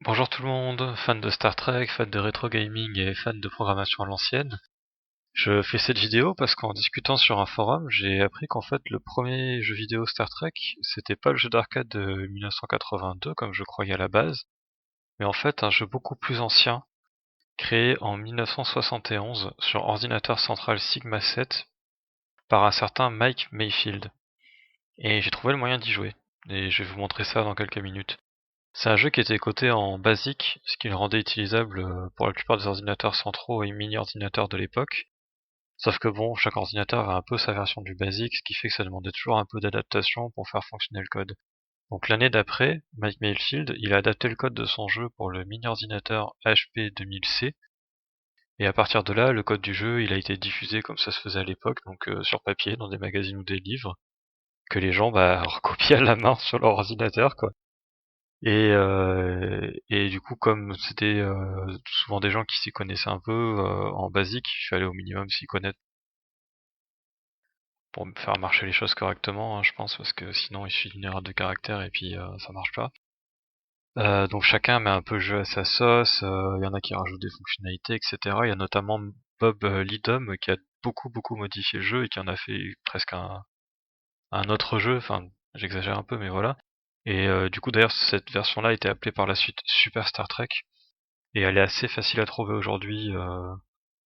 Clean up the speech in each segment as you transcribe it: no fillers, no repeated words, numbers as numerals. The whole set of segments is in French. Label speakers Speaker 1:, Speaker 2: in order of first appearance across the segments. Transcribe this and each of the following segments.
Speaker 1: Bonjour tout le monde, fan de Star Trek, fan de rétro gaming et fan de programmation à l'ancienne. Je fais cette vidéo parce qu'en discutant sur un forum, j'ai appris qu'en fait le premier jeu vidéo Star Trek, c'était pas le jeu d'arcade de 1982 comme je croyais à la base, mais en fait un jeu beaucoup plus ancien, créé en 1971 sur ordinateur central Sigma 7 par un certain Mike Mayfield. Et j'ai trouvé le moyen d'y jouer, et je vais vous montrer ça dans quelques minutes. C'est un jeu qui était coté en BASIC, ce qui le rendait utilisable pour la plupart des ordinateurs centraux et mini-ordinateurs de l'époque. Sauf que bon, chaque ordinateur a un peu sa version du BASIC, ce qui fait que ça demandait toujours un peu d'adaptation pour faire fonctionner le code. Donc l'année d'après, Mike Mayfield, il a adapté le code de son jeu pour le mini-ordinateur HP 2000C, et à partir de là, le code du jeu, il a été diffusé comme ça se faisait à l'époque, donc sur papier, dans des magazines ou des livres, que les gens recopiaient à la main sur leur ordinateur, quoi. Et du coup, comme c'était souvent des gens qui s'y connaissaient un peu en basique, il fallait au minimum s'y connaître pour faire marcher les choses correctement, hein, je pense, parce que sinon il suffit d'une erreur de caractère et puis ça marche pas. Donc chacun met un peu le jeu à sa sauce, il y en a qui rajoutent des fonctionnalités, etc. Il y a notamment Bob Lidom qui a beaucoup modifié le jeu et qui en a fait presque un autre jeu, enfin j'exagère un peu mais voilà. Et du coup d'ailleurs cette version-là a été appelée par la suite Super Star Trek. Et elle est assez facile à trouver aujourd'hui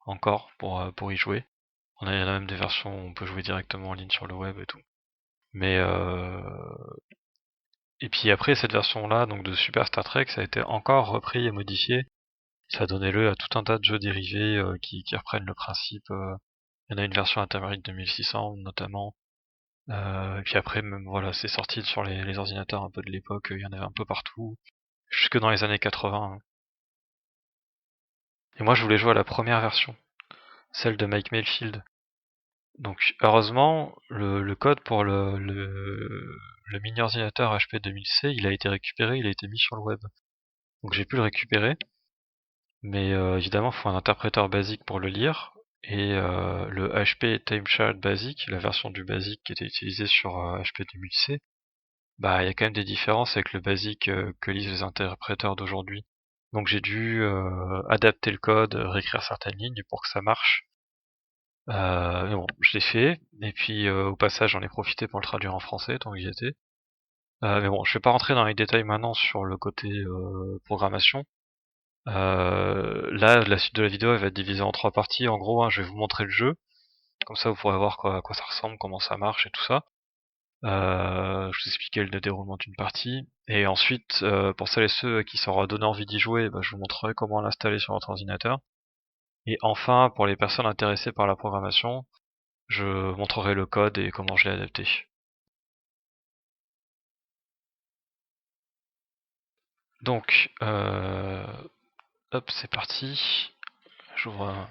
Speaker 1: encore pour y jouer. Il y en a même des versions où on peut jouer directement en ligne sur le web et tout. Mais et puis après cette version-là, donc de Super Star Trek, ça a été encore repris et modifié. Ça a donné lieu à tout un tas de jeux dérivés qui reprennent le principe. Il y en a une version Intermarine 2600 notamment. Et puis après, même voilà, c'est sorti sur les ordinateurs un peu de l'époque. Il y en avait un peu partout, jusque dans les années 80. Hein. Et moi, je voulais jouer à la première version, celle de Mike Mayfield. Donc heureusement, le code pour le mini-ordinateur HP 2000C, il a été récupéré, il a été mis sur le web. Donc j'ai pu le récupérer, mais évidemment, il faut un interpréteur basique pour le lire, et le HP Timecharts Basic, la version du basic qui était utilisée sur HP 2000C, bah il y a quand même des différences avec le basic que lisent les interpréteurs d'aujourd'hui. Donc j'ai dû adapter le code, réécrire certaines lignes pour que ça marche. Mais bon, je l'ai fait, et puis au passage j'en ai profité pour le traduire en français tant que j'y étais. Mais bon, je vais pas rentrer dans les détails maintenant sur le côté programmation. Là, la suite de la vidéo elle va être divisée en trois parties. En gros, hein, je vais vous montrer le jeu, comme ça vous pourrez voir à quoi ça ressemble, comment ça marche et tout ça. Je vous expliquer le déroulement d'une partie, et ensuite, pour celles et ceux qui s'aura donné envie d'y jouer, bah, je vous montrerai comment l'installer sur votre ordinateur. Et enfin, pour les personnes intéressées par la programmation, je montrerai le code et comment je l'ai adapté. Donc, hop, c'est parti. J'ouvre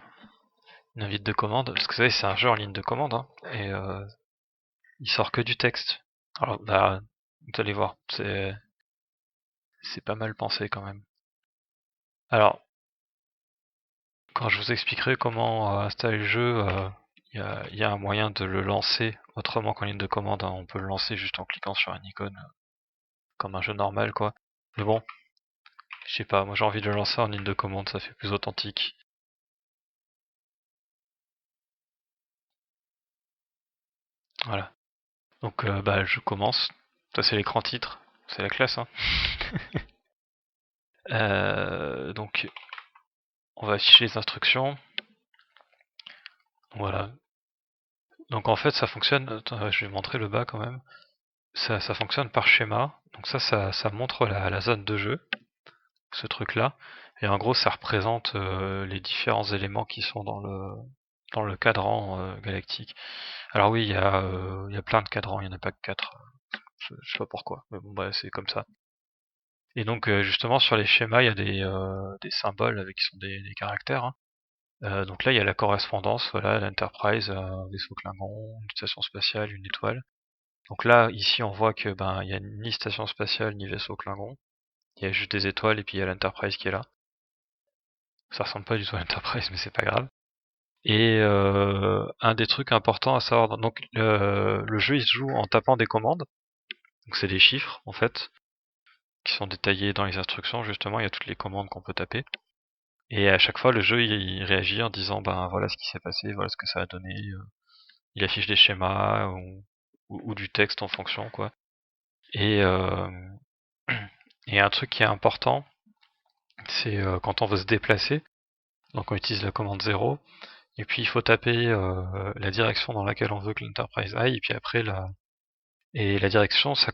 Speaker 1: une invite de commande, parce que vous savez, c'est un jeu en ligne de commande, hein, et il sort que du texte. Alors, bah, vous allez voir, c'est pas mal pensé quand même. Alors, quand je vous expliquerai comment installer le jeu, il y a un moyen de le lancer autrement qu'en ligne de commande, hein. On peut le lancer juste en cliquant sur une icône, comme un jeu normal, quoi. Mais bon, je sais pas, moi j'ai envie de le lancer en ligne de commande, ça fait plus authentique. Voilà. Donc bah je commence. Ça c'est l'écran titre, c'est la classe, hein. Donc on va afficher les instructions. Voilà. Donc en fait ça fonctionne. Attends, je vais montrer le bas quand même. Ça fonctionne par schéma. Donc ça montre la zone de jeu, ce truc là. Et en gros ça représente les différents éléments qui sont dans le cadran galactique. Alors oui, il y a plein de cadrans, il n'y en a pas que 4. Je sais pas pourquoi, mais bon bah c'est comme ça. Et donc justement sur les schémas, il y a des symboles avec qui sont des caractères. Hein. Donc là il y a la correspondance, voilà, l'Enterprise, un vaisseau Klingon, une station spatiale, une étoile. Donc là ici on voit que ben il y a ni station spatiale ni vaisseau Klingon. Il y a juste des étoiles et puis il y a l'Enterprise qui est là. Ça ressemble pas du tout à l'Enterprise mais c'est pas grave. Et un des trucs importants à savoir, donc le jeu il se joue en tapant des commandes, donc c'est des chiffres en fait. qui sont détaillés dans les instructions. Justement, il y a toutes les commandes qu'on peut taper. Et à chaque fois, le jeu il réagit en disant ben voilà ce qui s'est passé, voilà ce que ça a donné. Il affiche des schémas ou du texte en fonction, quoi. Et et un truc qui est important, c'est quand on veut se déplacer. Donc on utilise la commande 0. Et puis il faut taper la direction dans laquelle on veut que l'Enterprise aille. Et puis après la direction, c'est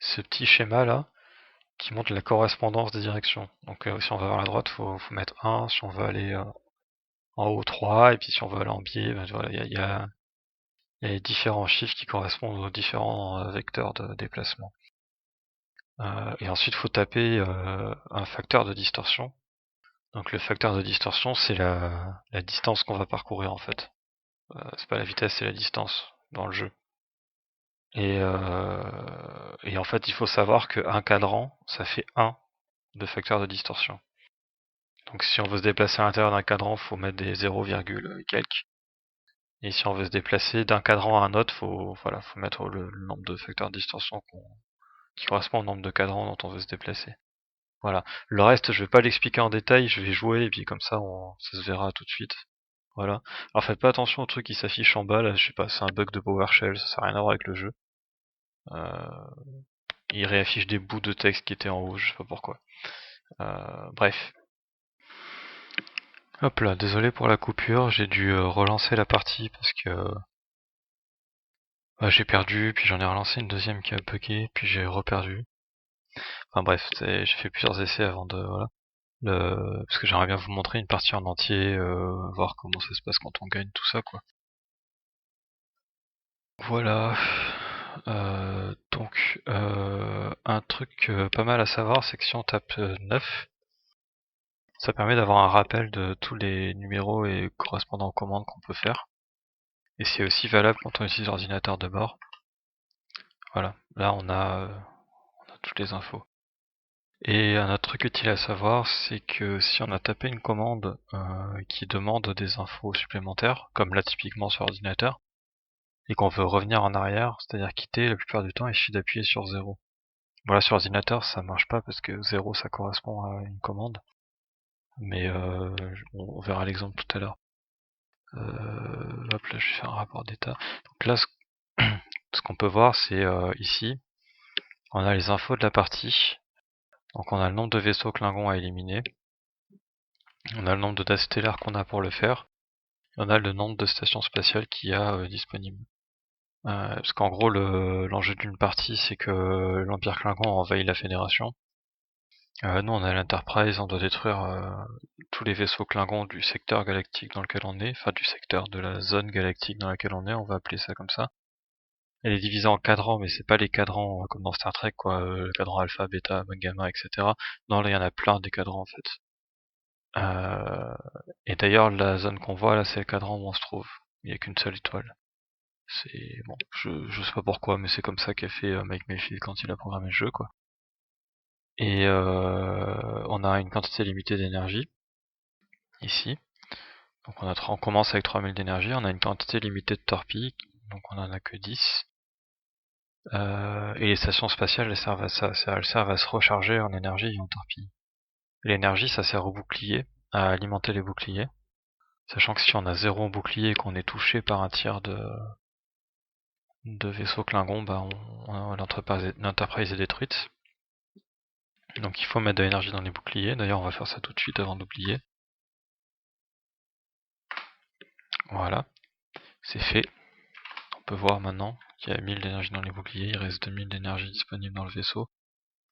Speaker 1: ce petit schéma là qui montre la correspondance des directions. Donc si on va vers la droite, faut mettre 1, si on veut aller en haut 3, et puis si on veut aller en biais, ben, voilà, il y a les différents chiffres qui correspondent aux différents vecteurs de déplacement. Et ensuite il faut taper un facteur de distorsion. Donc le facteur de distorsion, c'est la distance qu'on va parcourir en fait. C'est pas la vitesse, c'est la distance dans le jeu. Et en fait, il faut savoir qu'un cadran, ça fait 1 de facteur de distorsion. Donc si on veut se déplacer à l'intérieur d'un cadran, il faut mettre des 0, quelques. Et si on veut se déplacer d'un cadran à un autre, faut mettre le nombre de facteurs de distorsion qui correspond au nombre de cadrans dont on veut se déplacer. Voilà. Le reste, je vais pas l'expliquer en détail, je vais jouer et puis comme ça, ça se verra tout de suite. Voilà. Alors faites pas attention au truc qui s'affiche en bas, là, je sais pas, c'est un bug de PowerShell, ça n'a rien à voir avec le jeu. Il réaffiche des bouts de texte qui étaient en haut, je sais pas pourquoi. Bref. Hop là, désolé pour la coupure, j'ai dû relancer la partie parce que j'ai perdu, puis j'en ai relancé une deuxième qui a bugué, puis j'ai reperdu. Enfin bref, j'ai fait plusieurs essais avant de... Voilà. Parce que j'aimerais bien vous montrer une partie en entier, voir comment ça se passe quand on gagne, tout ça quoi. Voilà. Donc, un truc pas mal à savoir, c'est que si on tape 9, ça permet d'avoir un rappel de tous les numéros et correspondants aux commandes qu'on peut faire. Et c'est aussi valable quand on utilise l'ordinateur de bord. Voilà, là on a toutes les infos. Et un autre truc utile à savoir, c'est que si on a tapé une commande qui demande des infos supplémentaires, comme là typiquement sur l'ordinateur, et qu'on veut revenir en arrière, c'est-à-dire quitter, la plupart du temps il suffit d'appuyer sur 0. Voilà, sur l'ordinateur ça marche pas parce que 0 ça correspond à une commande, mais on verra l'exemple tout à l'heure. Hop là, je vais faire un rapport d'état. Donc là, ce qu'on peut voir, c'est ici, on a les infos de la partie. Donc on a le nombre de vaisseaux Klingons à éliminer. On a le nombre de dates stellaires qu'on a pour le faire. Et on a le nombre de stations spatiales qu'il y a disponibles. Parce qu'en gros, l'enjeu d'une partie, c'est que l'Empire Klingon envahit la Fédération. Nous, on a l'Enterprise, on doit détruire tous les vaisseaux Klingons du secteur galactique dans lequel on est, enfin du secteur de la zone galactique dans laquelle on est, on va appeler ça comme ça. Elle est divisée en cadrans, mais c'est pas les cadrans comme dans Star Trek, quoi, le cadran alpha, bêta, gamma, etc. Non, là il y en a plein des cadrans en fait. Et d'ailleurs, la zone qu'on voit là, c'est le cadran où on se trouve. Il n'y a qu'une seule étoile. C'est bon, je sais pas pourquoi, mais c'est comme ça qu'a fait Mike Mayfield quand il a programmé le jeu, quoi. Et on a une quantité limitée d'énergie ici. Donc on commence avec 3000 d'énergie, on a une quantité limitée de torpilles, donc on en a que 10. Et les stations spatiales, elles servent à ça, elles servent à se recharger en énergie et en torpilles. L'énergie, ça sert aux boucliers, à alimenter les boucliers. Sachant que si on a 0 en bouclier et qu'on est touché par un tir de vaisseaux Klingon, bah l'Enterprise est détruite. Donc il faut mettre de l'énergie dans les boucliers. D'ailleurs, on va faire ça tout de suite avant d'oublier. Voilà, c'est fait. On peut voir maintenant qu'il y a 1000 d'énergie dans les boucliers, il reste 2000 d'énergie disponible dans le vaisseau.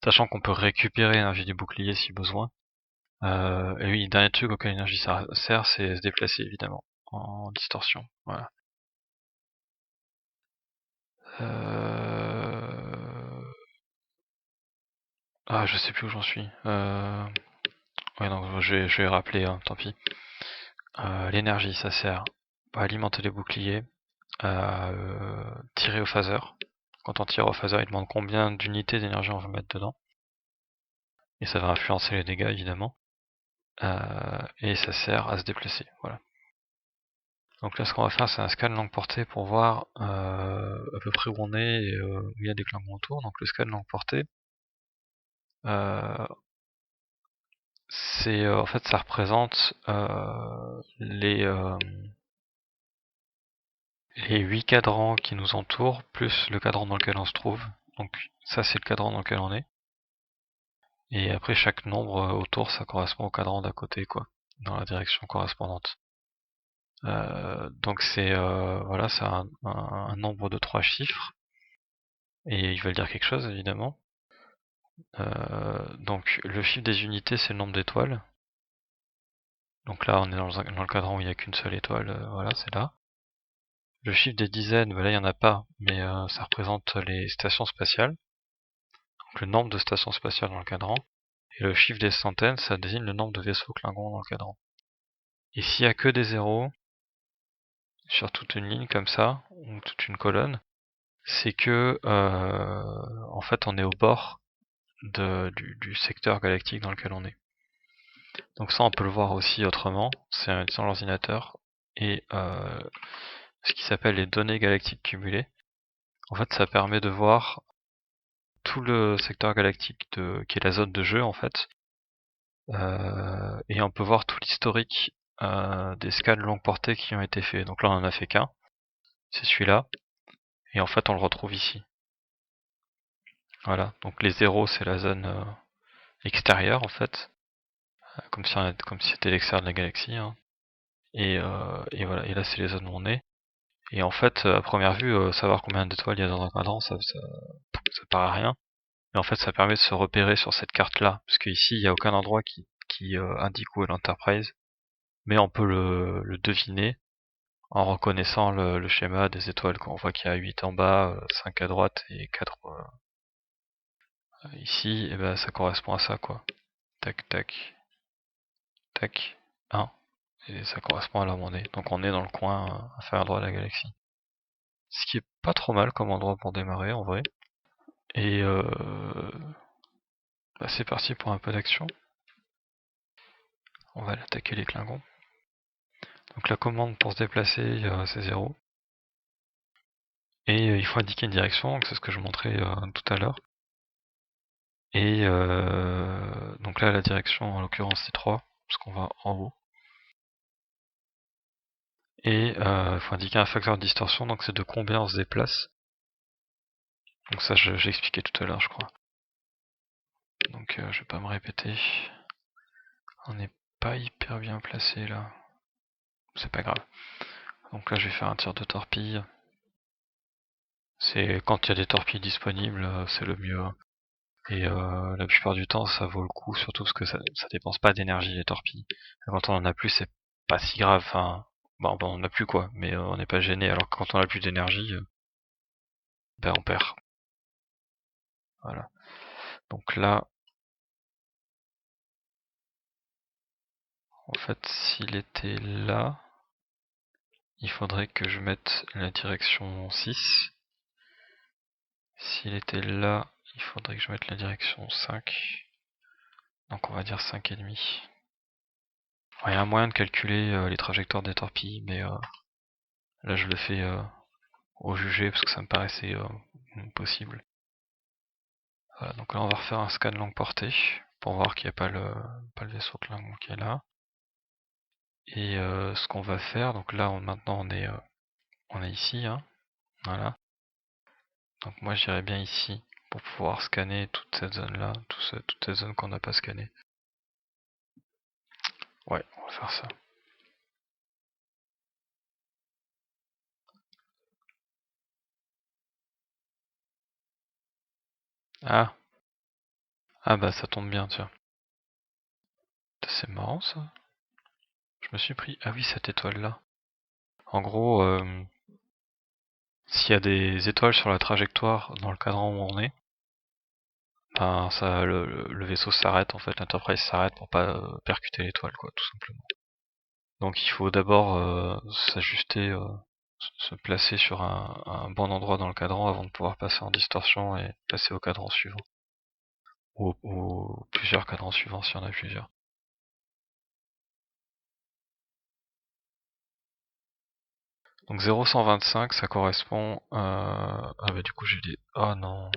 Speaker 1: Sachant qu'on peut récupérer l'énergie des boucliers si besoin. Et oui, dernier truc auquel l'énergie sert, c'est se déplacer évidemment, en distorsion. Voilà. Ah, je sais plus où j'en suis. Ouais, donc je vais rappeler, hein, tant pis. L'énergie, ça sert à alimenter les boucliers, à tirer au phaser. Quand on tire au phaser, il demande combien d'unités d'énergie on veut mettre dedans. Et ça va influencer les dégâts, évidemment. Et ça sert à se déplacer, voilà. Donc là, ce qu'on va faire, c'est un scan langue portée pour voir à peu près où on est et où il y a des clingons autour. Donc le scan langue portée, c'est en fait ça représente les 8 cadrans qui nous entourent, plus le cadran dans lequel on se trouve. Donc ça, c'est le cadran dans lequel on est. Et après, chaque nombre autour, ça correspond au cadran d'à côté, quoi, dans la direction correspondante. Donc c'est voilà, c'est un nombre de 3 chiffres, et ils veulent dire quelque chose, évidemment. Donc le chiffre des unités, c'est le nombre d'étoiles. Donc là, on est dans le cadran où il n'y a qu'une seule étoile, voilà, c'est là. Le chiffre des dizaines, bah là, il n'y en a pas, mais ça représente les stations spatiales. Donc le nombre de stations spatiales dans le cadran. Et le chiffre des centaines, ça désigne le nombre de vaisseaux Klingons dans le cadran. Et s'il n'y a que des zéros sur toute une ligne comme ça, ou toute une colonne, c'est que en fait on est au bord du secteur galactique dans lequel on est. Donc ça, on peut le voir aussi autrement, c'est en utilisant l'ordinateur et ce qui s'appelle les données galactiques cumulées. En fait, ça permet de voir tout le secteur galactique qui est la zone de jeu en fait, et on peut voir tout l'historique des scans longue portée qui ont été faits. Donc là, on en a fait qu'un, c'est celui-là, et en fait, on le retrouve ici. Voilà, donc les zéros, c'est la zone extérieure en fait, comme si c'était l'extérieur de la galaxie, hein. Et voilà, et là, c'est les zones où on est. Et en fait, à première vue, savoir combien d'étoiles il y a dans un cadran, ça paraît rien. Mais en fait, ça permet de se repérer sur cette carte-là, parce qu'ici, il n'y a aucun endroit qui indique où est l'Enterprise, mais on peut le deviner en reconnaissant le schéma des étoiles. Quand on voit qu'il y a 8 en bas, 5 à droite et 4 ici, et ben ça correspond à ça, quoi. Tac, tac, tac, 1. Et ça correspond à là où on est. Donc on est dans le coin inférieur droit de la galaxie. Ce qui est pas trop mal comme endroit pour démarrer, en vrai. Et bah c'est parti pour un peu d'action. On va aller attaquer les Klingons. Donc la commande pour se déplacer, c'est 0. Et il faut indiquer une direction, c'est ce que je montrais tout à l'heure. Et donc là, la direction, en l'occurrence, c'est 3, parce qu'on va en haut. Et il faut indiquer un facteur de distorsion, donc c'est de combien on se déplace. Donc ça, j'ai expliqué tout à l'heure, je crois. Donc je vais pas me répéter. On n'est pas hyper bien placé là. C'est pas grave. Donc là, je vais faire un tir de torpille. C'est quand il y a des torpilles disponibles, c'est le mieux. Et la plupart du temps, ça vaut le coup, surtout parce que ça dépense pas d'énergie les torpilles. Et quand on en a plus, c'est pas si grave. Enfin, bon, on en a plus quoi, mais on n'est pas gêné. Alors que quand on a plus d'énergie, ben on perd. Voilà. Donc là, en fait, s'il était là, il faudrait que je mette la direction 6. S'il était là, il faudrait que je mette la direction 5. Donc on va dire 5,5. Il y a un moyen de calculer les trajectoires des torpilles, mais là je le fais au jugé parce que ça me paraissait possible. Voilà, donc là on va refaire un scan longue portée pour voir qu'il n'y a pas le vaisseau Klingon qui est là. Et ce qu'on va faire, donc là maintenant on est ici, hein, voilà. Donc moi j'irai bien ici pour pouvoir scanner toute cette zone là, toute cette zone qu'on n'a pas scannée. Ouais, on va faire ça. Ah, ah bah ça tombe bien, tiens. C'est marrant ça. Je me suis pris, ah oui, cette étoile là. En gros, s'il y a des étoiles sur la trajectoire dans le cadran où on est, ben ça, le vaisseau s'arrête, en fait, l'Enterprise s'arrête pour pas percuter l'étoile, quoi, tout simplement. Donc il faut d'abord s'ajuster, se placer sur un bon endroit dans le cadran avant de pouvoir passer en distorsion et passer au cadran suivant. Ou plusieurs cadrans suivants s'il y en a plusieurs. Donc 0,125 ça correspond à... Ah bah du coup j'ai des... Oh non.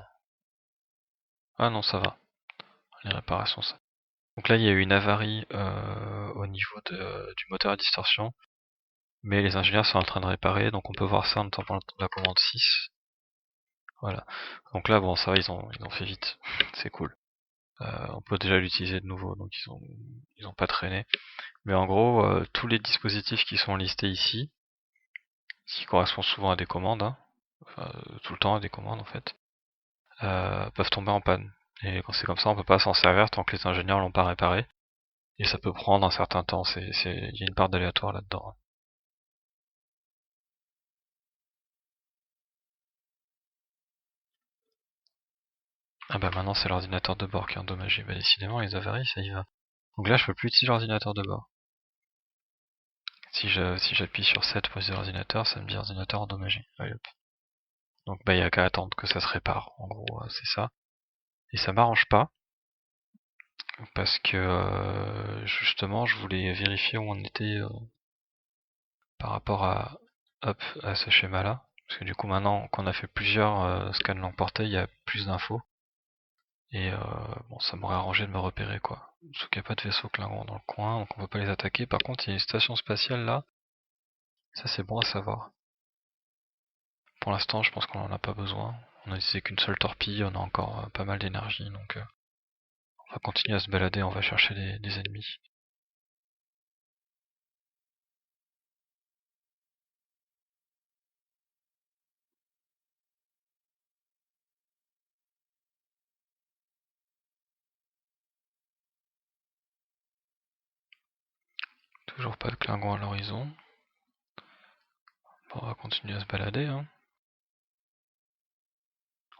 Speaker 1: Ah non, ça va. Les réparations, ça. Donc là il y a eu une avarie au niveau du moteur à distorsion. Mais les ingénieurs sont en train de réparer, donc on peut voir ça en tapant la commande 6. Voilà. Donc là bon ça va, ils ont fait vite. C'est cool. On peut déjà l'utiliser de nouveau, donc ils ont pas traîné. Mais en gros, tous les dispositifs qui sont listés ici, qui correspondent souvent à des commandes, hein, enfin, tout le temps à des commandes en fait, peuvent tomber en panne. Et quand c'est comme ça, on peut pas s'en servir tant que les ingénieurs l'ont pas réparé. Et ça peut prendre un certain temps, il y a une part d'aléatoire là-dedans. Ah bah maintenant c'est l'ordinateur de bord qui est endommagé. Bah décidément les avaries ça y va. Donc là je peux plus utiliser l'ordinateur de bord. Si j'appuie sur 7 pour utiliser l'ordinateur, ça me dit ordinateur endommagé. Allez, hop. Donc bah il y a qu'à attendre que ça se répare. En gros c'est ça. Et ça m'arrange pas. Parce que justement je voulais vérifier où on était par rapport à ce schéma là. Parce que du coup maintenant qu'on a fait plusieurs scans langue portée, il y a plus d'infos. Et bon, ça m'aurait arrangé de me repérer quoi. Sauf qu'il n'y a pas de vaisseau Klingon dans le coin, donc on peut pas les attaquer. Par contre, il y a une station spatiale là. Ça c'est bon à savoir. Pour l'instant, je pense qu'on en a pas besoin. On a utilisé qu'une seule torpille, on a encore pas mal d'énergie, donc on va continuer à se balader, on va chercher des ennemis. Toujours pas de Klingon à l'horizon. Bon, on va continuer à se balader, hein.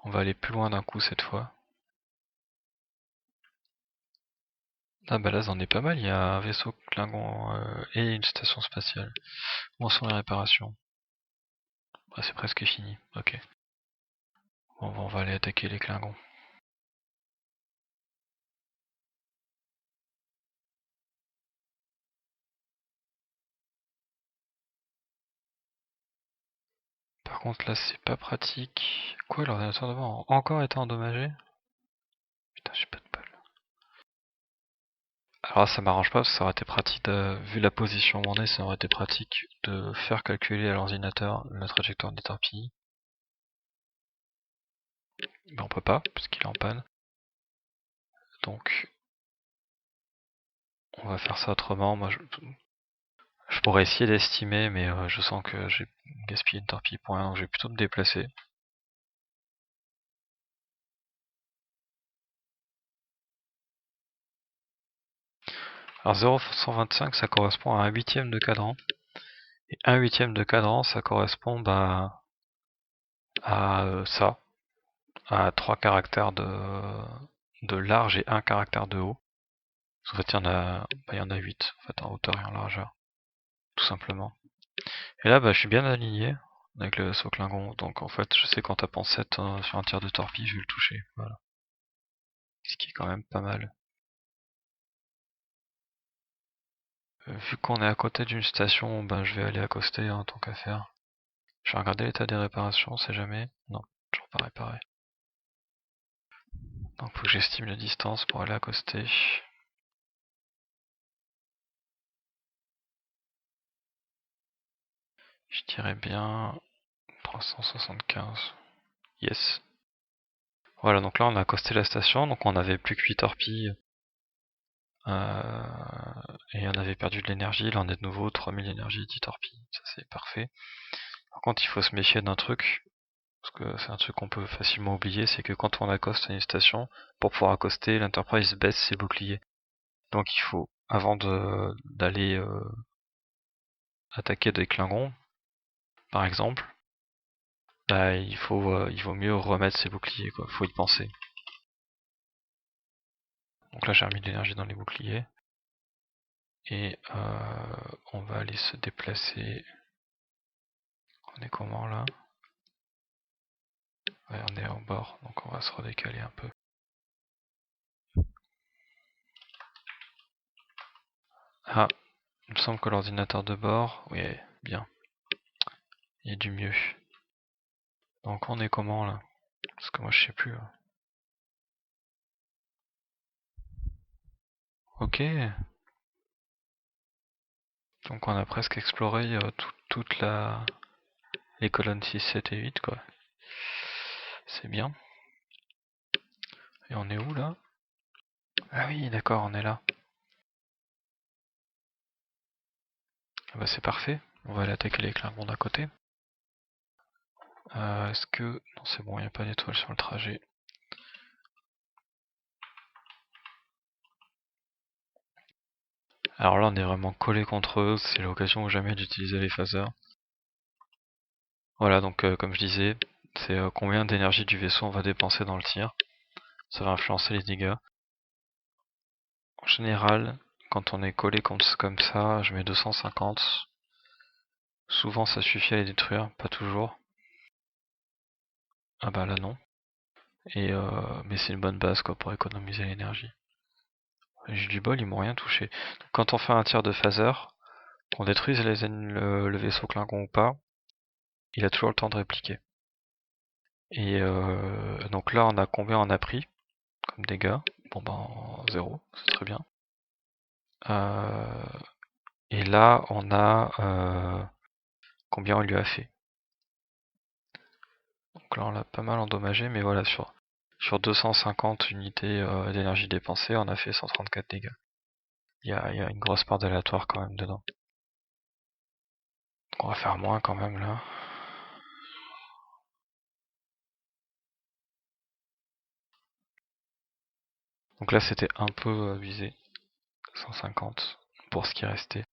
Speaker 1: On va aller plus loin d'un coup cette fois. Ah bah là, c'en est pas mal, il y a un vaisseau Klingon et une station spatiale. Où en sont les réparations? Ah, c'est presque fini, ok. Bon, on va aller attaquer les Klingons. Par contre là c'est pas pratique. Quoi, l'ordinateur devant a encore été endommagé? Putain, j'ai pas de bol. Alors là, ça m'arrange pas parce que ça aurait été pratique, vu la position où on est, ça aurait été pratique de faire calculer à l'ordinateur la trajectoire des torpilles. Mais on peut pas, puisqu'il est en panne. Donc on va faire ça autrement. Moi je pourrais essayer d'estimer, mais je sens que j'ai gaspillé une torpille pour rien, donc je vais plutôt me déplacer. Alors 0,125 ça correspond à un huitième de cadran. Et un huitième de cadran ça correspond bah, à ça, à 3 caractères de large et un caractère de haut. En fait, il y en a 8 en, fait, en hauteur et en largeur, tout simplement. Et là, bah, je suis bien aligné avec le vaisseau Klingon, donc en fait, je sais qu'en tapant 7 sur un tir de torpille, je vais le toucher. Voilà. Ce qui est quand même pas mal. Vu qu'on est à côté d'une station, ben, je vais aller accoster, hein, tant qu'à faire. Je vais regarder l'état des réparations, on sait jamais. Non, toujours pas réparé. Donc faut que j'estime la distance pour aller accoster. Je dirais bien 375. Yes. Voilà, donc là on a accosté la station, donc on avait plus que 8 torpilles. Et on avait perdu de l'énergie, là on est de nouveau 3000 énergie, 10 torpilles, ça c'est parfait. Par contre il faut se méfier d'un truc, parce que c'est un truc qu'on peut facilement oublier, c'est que quand on accoste à une station, pour pouvoir accoster, l'Enterprise baisse ses boucliers. Donc il faut, avant d'aller attaquer des Klingons, par exemple, bah, il vaut mieux remettre ses boucliers, quoi. Faut y penser. Donc là j'ai remis de l'énergie dans les boucliers. Et on va aller se déplacer. On est comment là? Ouais, on est au bord, donc on va se redécaler un peu. Ah, il me semble que l'ordinateur de bord, oui, bien. et du mieux. Donc on est comment là? Parce que moi je sais plus. Ok. Donc on a presque exploré toute les colonnes 6, 7 et 8 quoi. C'est bien. Et on est où là? Ah oui, d'accord, on est là. Ah bah c'est parfait. On va aller attaquer les Klingons d'à côté. Est-ce que... Non c'est bon, il n'y a pas d'étoile sur le trajet. Alors là on est vraiment collé contre eux, c'est l'occasion ou jamais d'utiliser les phasers. Voilà, donc comme je disais, c'est combien d'énergie du vaisseau on va dépenser dans le tir. Ça va influencer les dégâts. En général, quand on est collé comme ça, je mets 250. Souvent ça suffit à les détruire, pas toujours. Ah bah là non. Et mais c'est une bonne base quoi pour économiser l'énergie. J'ai du bol, ils m'ont rien touché. Quand on fait un tir de phaser, qu'on détruise le vaisseau Klingon ou pas, il a toujours le temps de répliquer. Et donc là on a combien on a pris comme dégâts? Bon ben 0, c'est très bien. Et là on a combien on lui a fait. Donc là on l'a pas mal endommagé, mais voilà, sur 250 unités d'énergie dépensée, on a fait 134 dégâts. Il y a une grosse part d'aléatoire quand même dedans. Donc on va faire moins quand même là. Donc là c'était un peu abusé. 150 pour ce qui restait.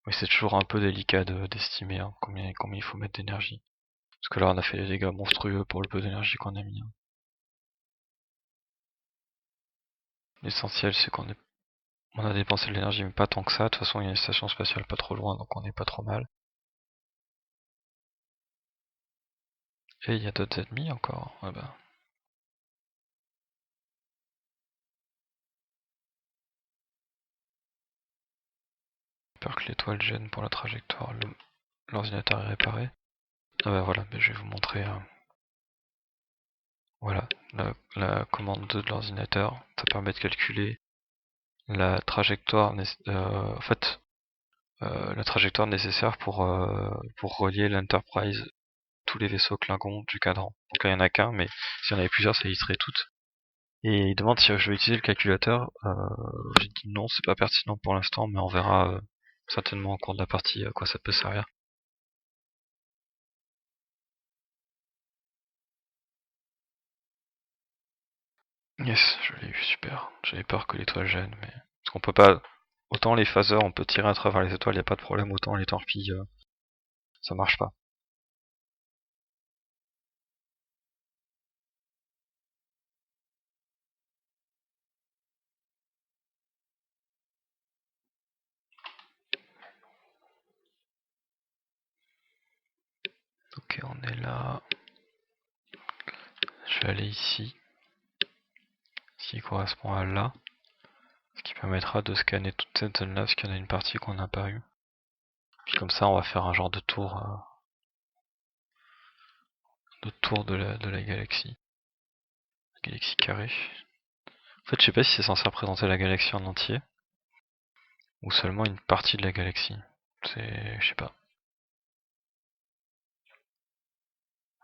Speaker 1: Mais c'est toujours un peu délicat d'estimer combien il faut mettre d'énergie. Parce que là on a fait des dégâts monstrueux pour le peu d'énergie qu'on a mis. L'essentiel c'est on a dépensé de l'énergie mais pas tant que ça. De toute façon il y a une station spatiale pas trop loin donc on est pas trop mal. Et il y a d'autres ennemis encore. Ah bah. J'espère que l'étoile gêne pour la trajectoire. L'ordinateur est réparé. Ah bah voilà, je vais vous montrer. Voilà, la commande 2 de l'ordinateur. Ça permet de calculer la trajectoire. En fait, la trajectoire nécessaire pour relier l'Enterprise, tous les vaisseaux Klingons du cadran. Donc là il n'y en a qu'un, mais s'il y en avait plusieurs, ça éviterait toutes. Et il demande si je vais utiliser le calculateur. J'ai dit non, c'est pas pertinent pour l'instant, mais on verra certainement au cours de la partie à quoi ça peut servir. Yes, je l'ai eu, super. J'avais peur que l'étoile gêne, mais... Parce qu'on peut pas... Autant les phasers, on peut tirer à travers les étoiles, y a pas de problème, autant les torpilles, ça marche pas. Ok, on est là. Je vais aller ici. Ce qui correspond à là. Ce qui permettra de scanner toute cette zone là, parce qu'il y en a une partie qu'on n'a pas eu. Puis comme ça, on va faire un genre de tour de la galaxie. La galaxie carrée. En fait, je sais pas si c'est censé représenter la galaxie en entier. Ou seulement une partie de la galaxie. Je sais pas.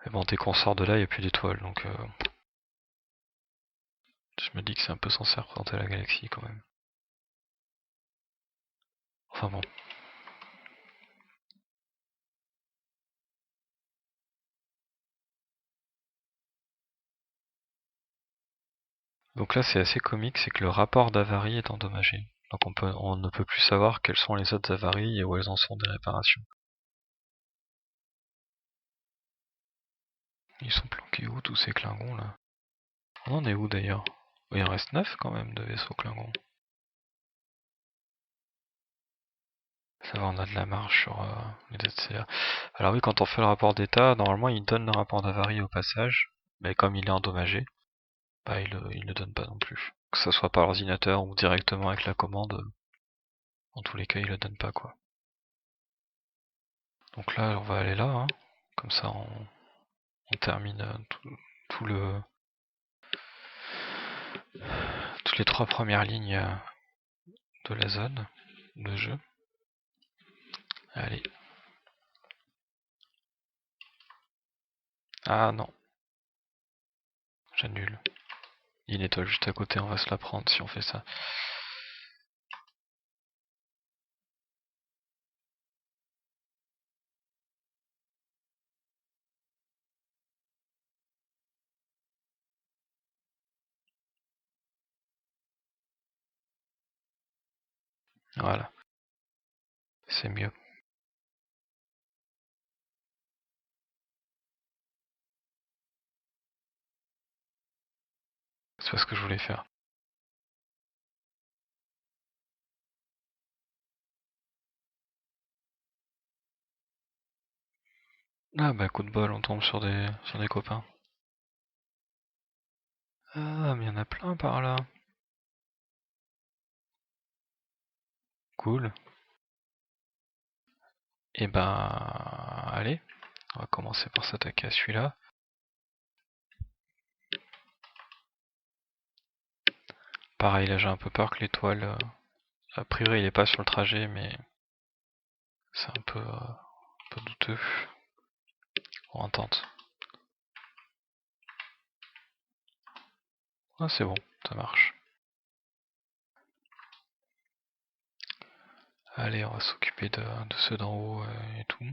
Speaker 1: Mais bon, dès qu'on sort de là, il n'y a plus d'étoiles, donc je me dis que c'est un peu censé représenter la galaxie quand même. Enfin bon. Donc là c'est assez comique, c'est que le rapport d'avarie est endommagé. Donc on ne peut plus savoir quelles sont les autres avaries et où elles en sont des réparations. Ils sont planqués où tous ces Klingons là? On en est où d'ailleurs? Il en reste 9 quand même de vaisseaux Klingons. Ça va, on a de la marge sur les ZCA. Alors oui, quand on fait le rapport d'état, normalement il donne le rapport d'avarie au passage, mais comme il est endommagé, bah il le donne pas non plus. Que ce soit par ordinateur ou directement avec la commande, en tous les cas il le donne pas quoi. Donc là on va aller là, hein. Comme ça on termine toutes les 3 premières lignes de la zone de jeu. Allez. Ah non. J'annule. Il y a une étoile juste à côté, on va se la prendre si on fait ça. Voilà. C'est mieux. C'est pas ce que je voulais faire. Ah bah coup de bol, on tombe sur des copains. Ah mais il y en a plein par là. Cool. Et ben allez, on va commencer par s'attaquer à celui-là. Pareil, là j'ai un peu peur que l'étoile, a priori il est pas sur le trajet, mais c'est un peu douteux. On tente. Ah c'est bon, ça marche. Allez, on va s'occuper de ceux d'en haut et tout.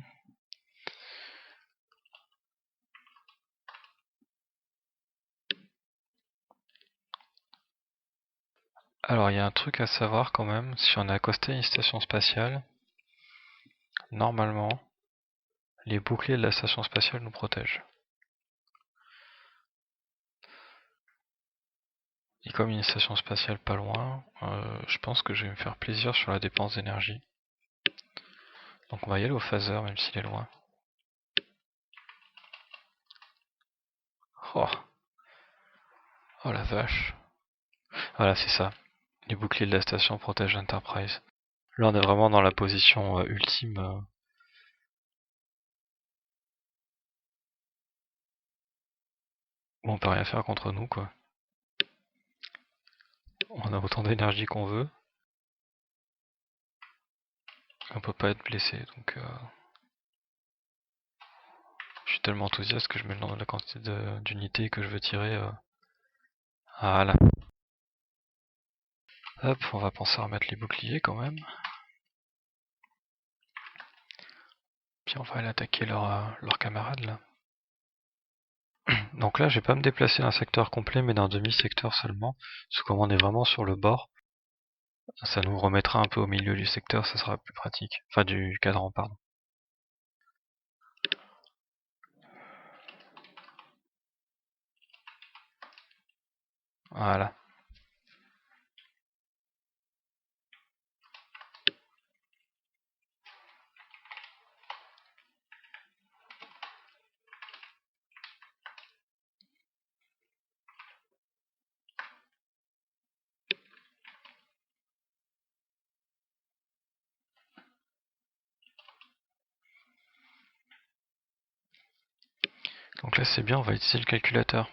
Speaker 1: Alors il y a un truc à savoir quand même, si on est accosté à une station spatiale, normalement, les boucliers de la station spatiale nous protègent. Et comme il y a une station spatiale pas loin, je pense que je vais me faire plaisir sur la dépense d'énergie. Donc on va y aller au phaser même s'il est loin. Oh, oh la vache. Voilà, c'est ça. Les boucliers de la station protègent l'Enterprise. Là on est vraiment dans la position ultime. Où on peut rien faire contre nous quoi. On a autant d'énergie qu'on veut. On peut pas être blessé donc je suis tellement enthousiaste que je mets le nom de la quantité d'unités que je veux tirer. Voilà. Hop, on va penser à remettre les boucliers quand même. Puis on va aller attaquer leurs camarades là. Donc là, je vais pas me déplacer d'un secteur complet, mais d'un demi-secteur seulement. Parce que comme on est vraiment sur le bord, ça nous remettra un peu au milieu du secteur, ça sera plus pratique. Enfin, du cadran, pardon. Voilà. Donc là, c'est bien, on va utiliser le calculateur.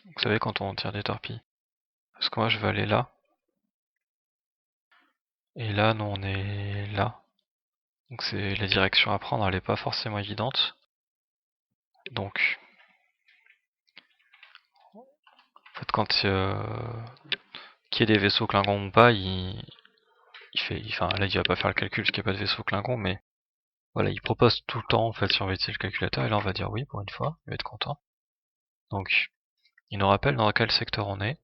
Speaker 1: Vous savez, quand on tire des torpilles. Parce que moi, je vais aller là. Et là, nous, on est là. Donc c'est la direction à prendre, elle est pas forcément évidente. Donc, en fait, quand qu'il y ait des vaisseaux Klingons ou pas, enfin, là, il va pas faire le calcul parce qu'il n'y a pas de vaisseau Klingon, mais voilà, il propose tout le temps, en fait, si on veut utiliser le calculateur, et là, on va dire oui pour une fois, il va être content. Donc, il nous rappelle dans quel secteur on est.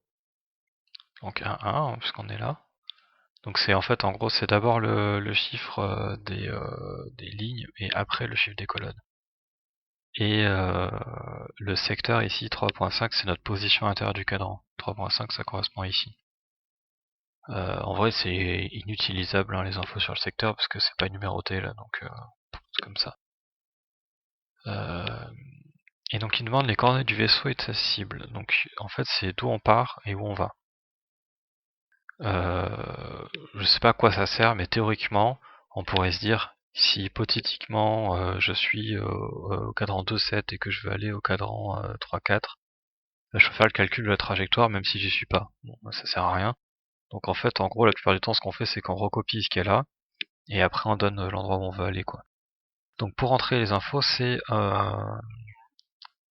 Speaker 1: Donc 1-1, puisqu'on est là. Donc c'est en fait, en gros, c'est d'abord le chiffre des lignes, et après le chiffre des colonnes. Et le secteur ici, 3.5, c'est notre position à l'intérieur du cadran. 3.5, ça correspond ici. En vrai, c'est inutilisable hein, les infos sur le secteur parce que c'est pas numéroté là, donc c'est comme ça. Et donc il demande les coordonnées du vaisseau et de sa cible. Donc en fait, c'est d'où on part et où on va. Je sais pas à quoi ça sert, mais théoriquement, on pourrait se dire Si hypothétiquement je suis au cadran 2,7 et que je veux aller au cadran 3,4, je peux faire le calcul de la trajectoire même si j'y suis pas. Bon, ça sert à rien. Donc en fait, en gros, la plupart du temps, ce qu'on fait, c'est qu'on recopie ce qu'il y a là, et après on donne l'endroit où on veut aller, quoi. Donc pour entrer les infos, c'est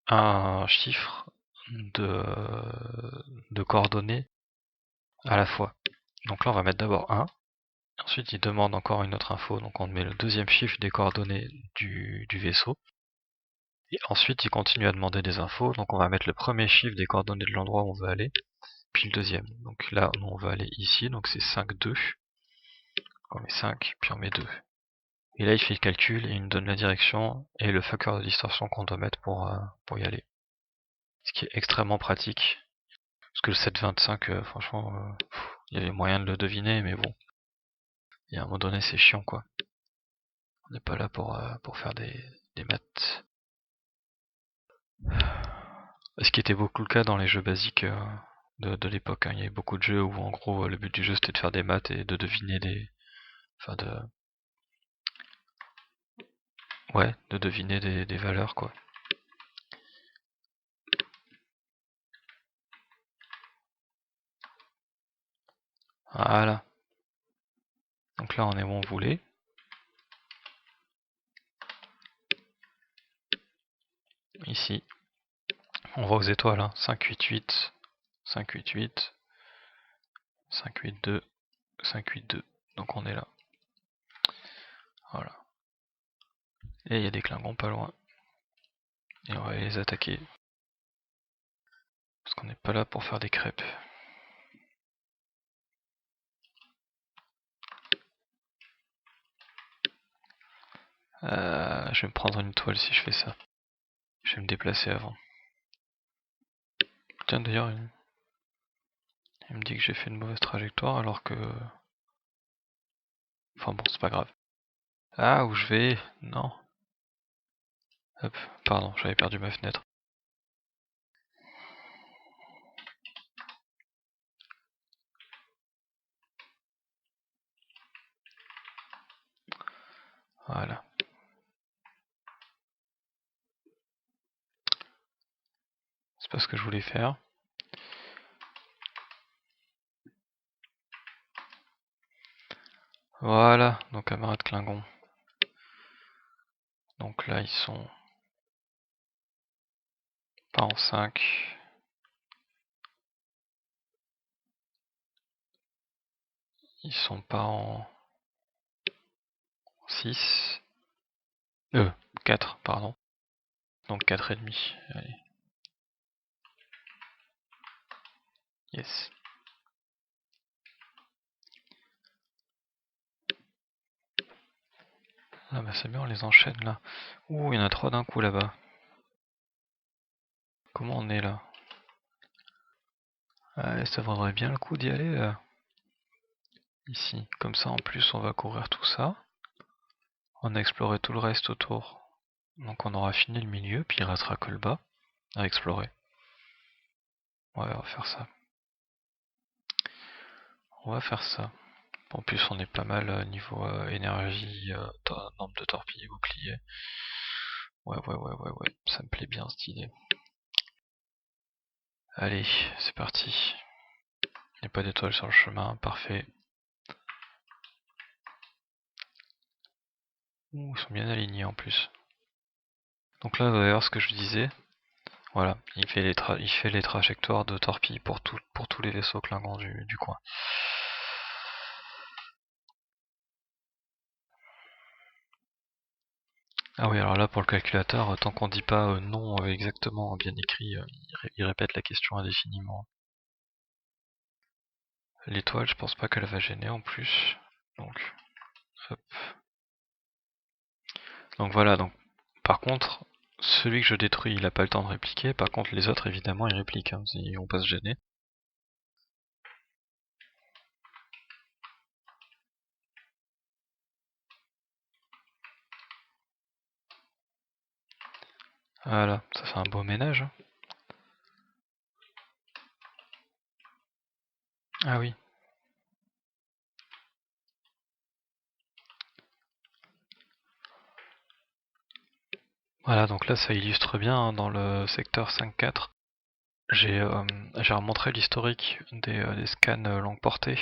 Speaker 1: un chiffre de coordonnées à la fois. Donc là, on va mettre d'abord 1. Ensuite, il demande encore une autre info, donc on met le deuxième chiffre des coordonnées du vaisseau. Et ensuite, il continue à demander des infos, donc on va mettre le premier chiffre des coordonnées de l'endroit où on veut aller, puis le deuxième. Donc là, on va aller ici, donc c'est 5, 2. On met 5, puis on met 2. Et là, il fait le calcul et il nous donne la direction et le facteur de distorsion qu'on doit mettre pour y aller. Ce qui est extrêmement pratique. Parce que le 7,25, franchement, il y avait moyen de le deviner, mais bon. Il y a un moment donné, c'est chiant, quoi. On n'est pas là pour faire des maths. Ce qui était beaucoup le cas dans les jeux basiques de l'époque. Hein. Il y avait beaucoup de jeux où, en gros, le but du jeu, c'était de faire des maths et de deviner Enfin, de deviner des valeurs, quoi. Voilà. Donc là, on est où on voulait. Ici. On va aux étoiles, hein. 5, 8, 8, 5, 8, 8, 5, 8, 2, 5, 8, 2. Donc on est là. Voilà. Et il y a des Klingons pas loin. Et on va aller les attaquer. Parce qu'on n'est pas là pour faire des crêpes. Je vais me prendre une étoile si je fais ça. Je vais me déplacer avant. Tiens, d'ailleurs, il me dit que j'ai fait une mauvaise trajectoire alors que... Enfin bon, c'est pas grave. Ah, où je vais? Non. Hop, pardon, j'avais perdu ma fenêtre. Voilà. C'est pas ce que je voulais faire. Voilà, nos camarades Klingons. Donc là, ils sont pas en 5. Ils sont pas en 6. 4, pardon. Donc 4,5. Allez. Yes. Ah bah c'est bien, on les enchaîne là. Ouh, il y en a 3 d'un coup là-bas. Comment on est là? Ah, ça vaudrait bien le coup d'y aller là. Ici. Comme ça en plus on va courir tout ça. On a exploré tout le reste autour. Donc on aura fini le milieu, puis il restera que le bas à explorer. Ouais, on va faire ça. On va faire ça. En plus on est pas mal niveau énergie, nombre de torpilles et boucliers. Ouais, ça me plaît bien cette idée. Allez, c'est parti. Il n'y a pas d'étoile sur le chemin, parfait. Ouh, ils sont bien alignés en plus. Donc là, vous allez voir ce que je disais. Voilà, il fait les trajectoires de torpilles pour tous les vaisseaux Klingons du coin. Ah oui, alors là pour le calculateur, tant qu'on dit pas non exactement bien écrit, il répète la question indéfiniment. L'étoile, je pense pas qu'elle va gêner en plus. Donc, hop. Donc voilà, donc par contre, celui que je détruis, il a pas le temps de répliquer. Par contre, les autres, évidemment, ils répliquent. Hein, ils vont pas se gêner. Voilà, ça fait un beau ménage. Hein. Ah oui. Voilà, donc là ça illustre bien hein, dans le secteur 5.4. J'ai remontré l'historique des scans longue portée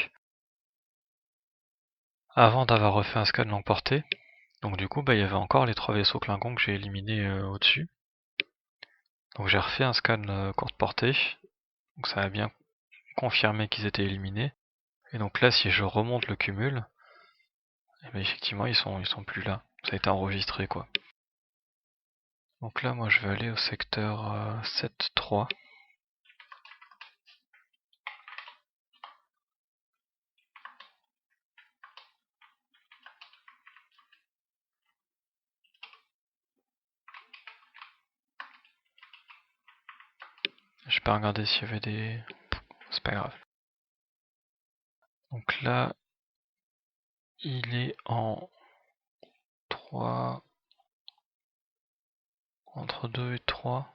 Speaker 1: avant d'avoir refait un scan longue portée. Donc du coup il y avait encore les 3 vaisseaux Klingon que j'ai éliminés au-dessus. Donc j'ai refait un scan courte portée, donc ça a bien confirmé qu'ils étaient éliminés. Et donc là si je remonte le cumul, effectivement ils sont plus là. Ça a été enregistré quoi. Donc là moi je vais aller au secteur 7.3. J'ai pas regardé s'il y avait des... C'est pas grave. Donc là, il est en 3... entre 2 et 3.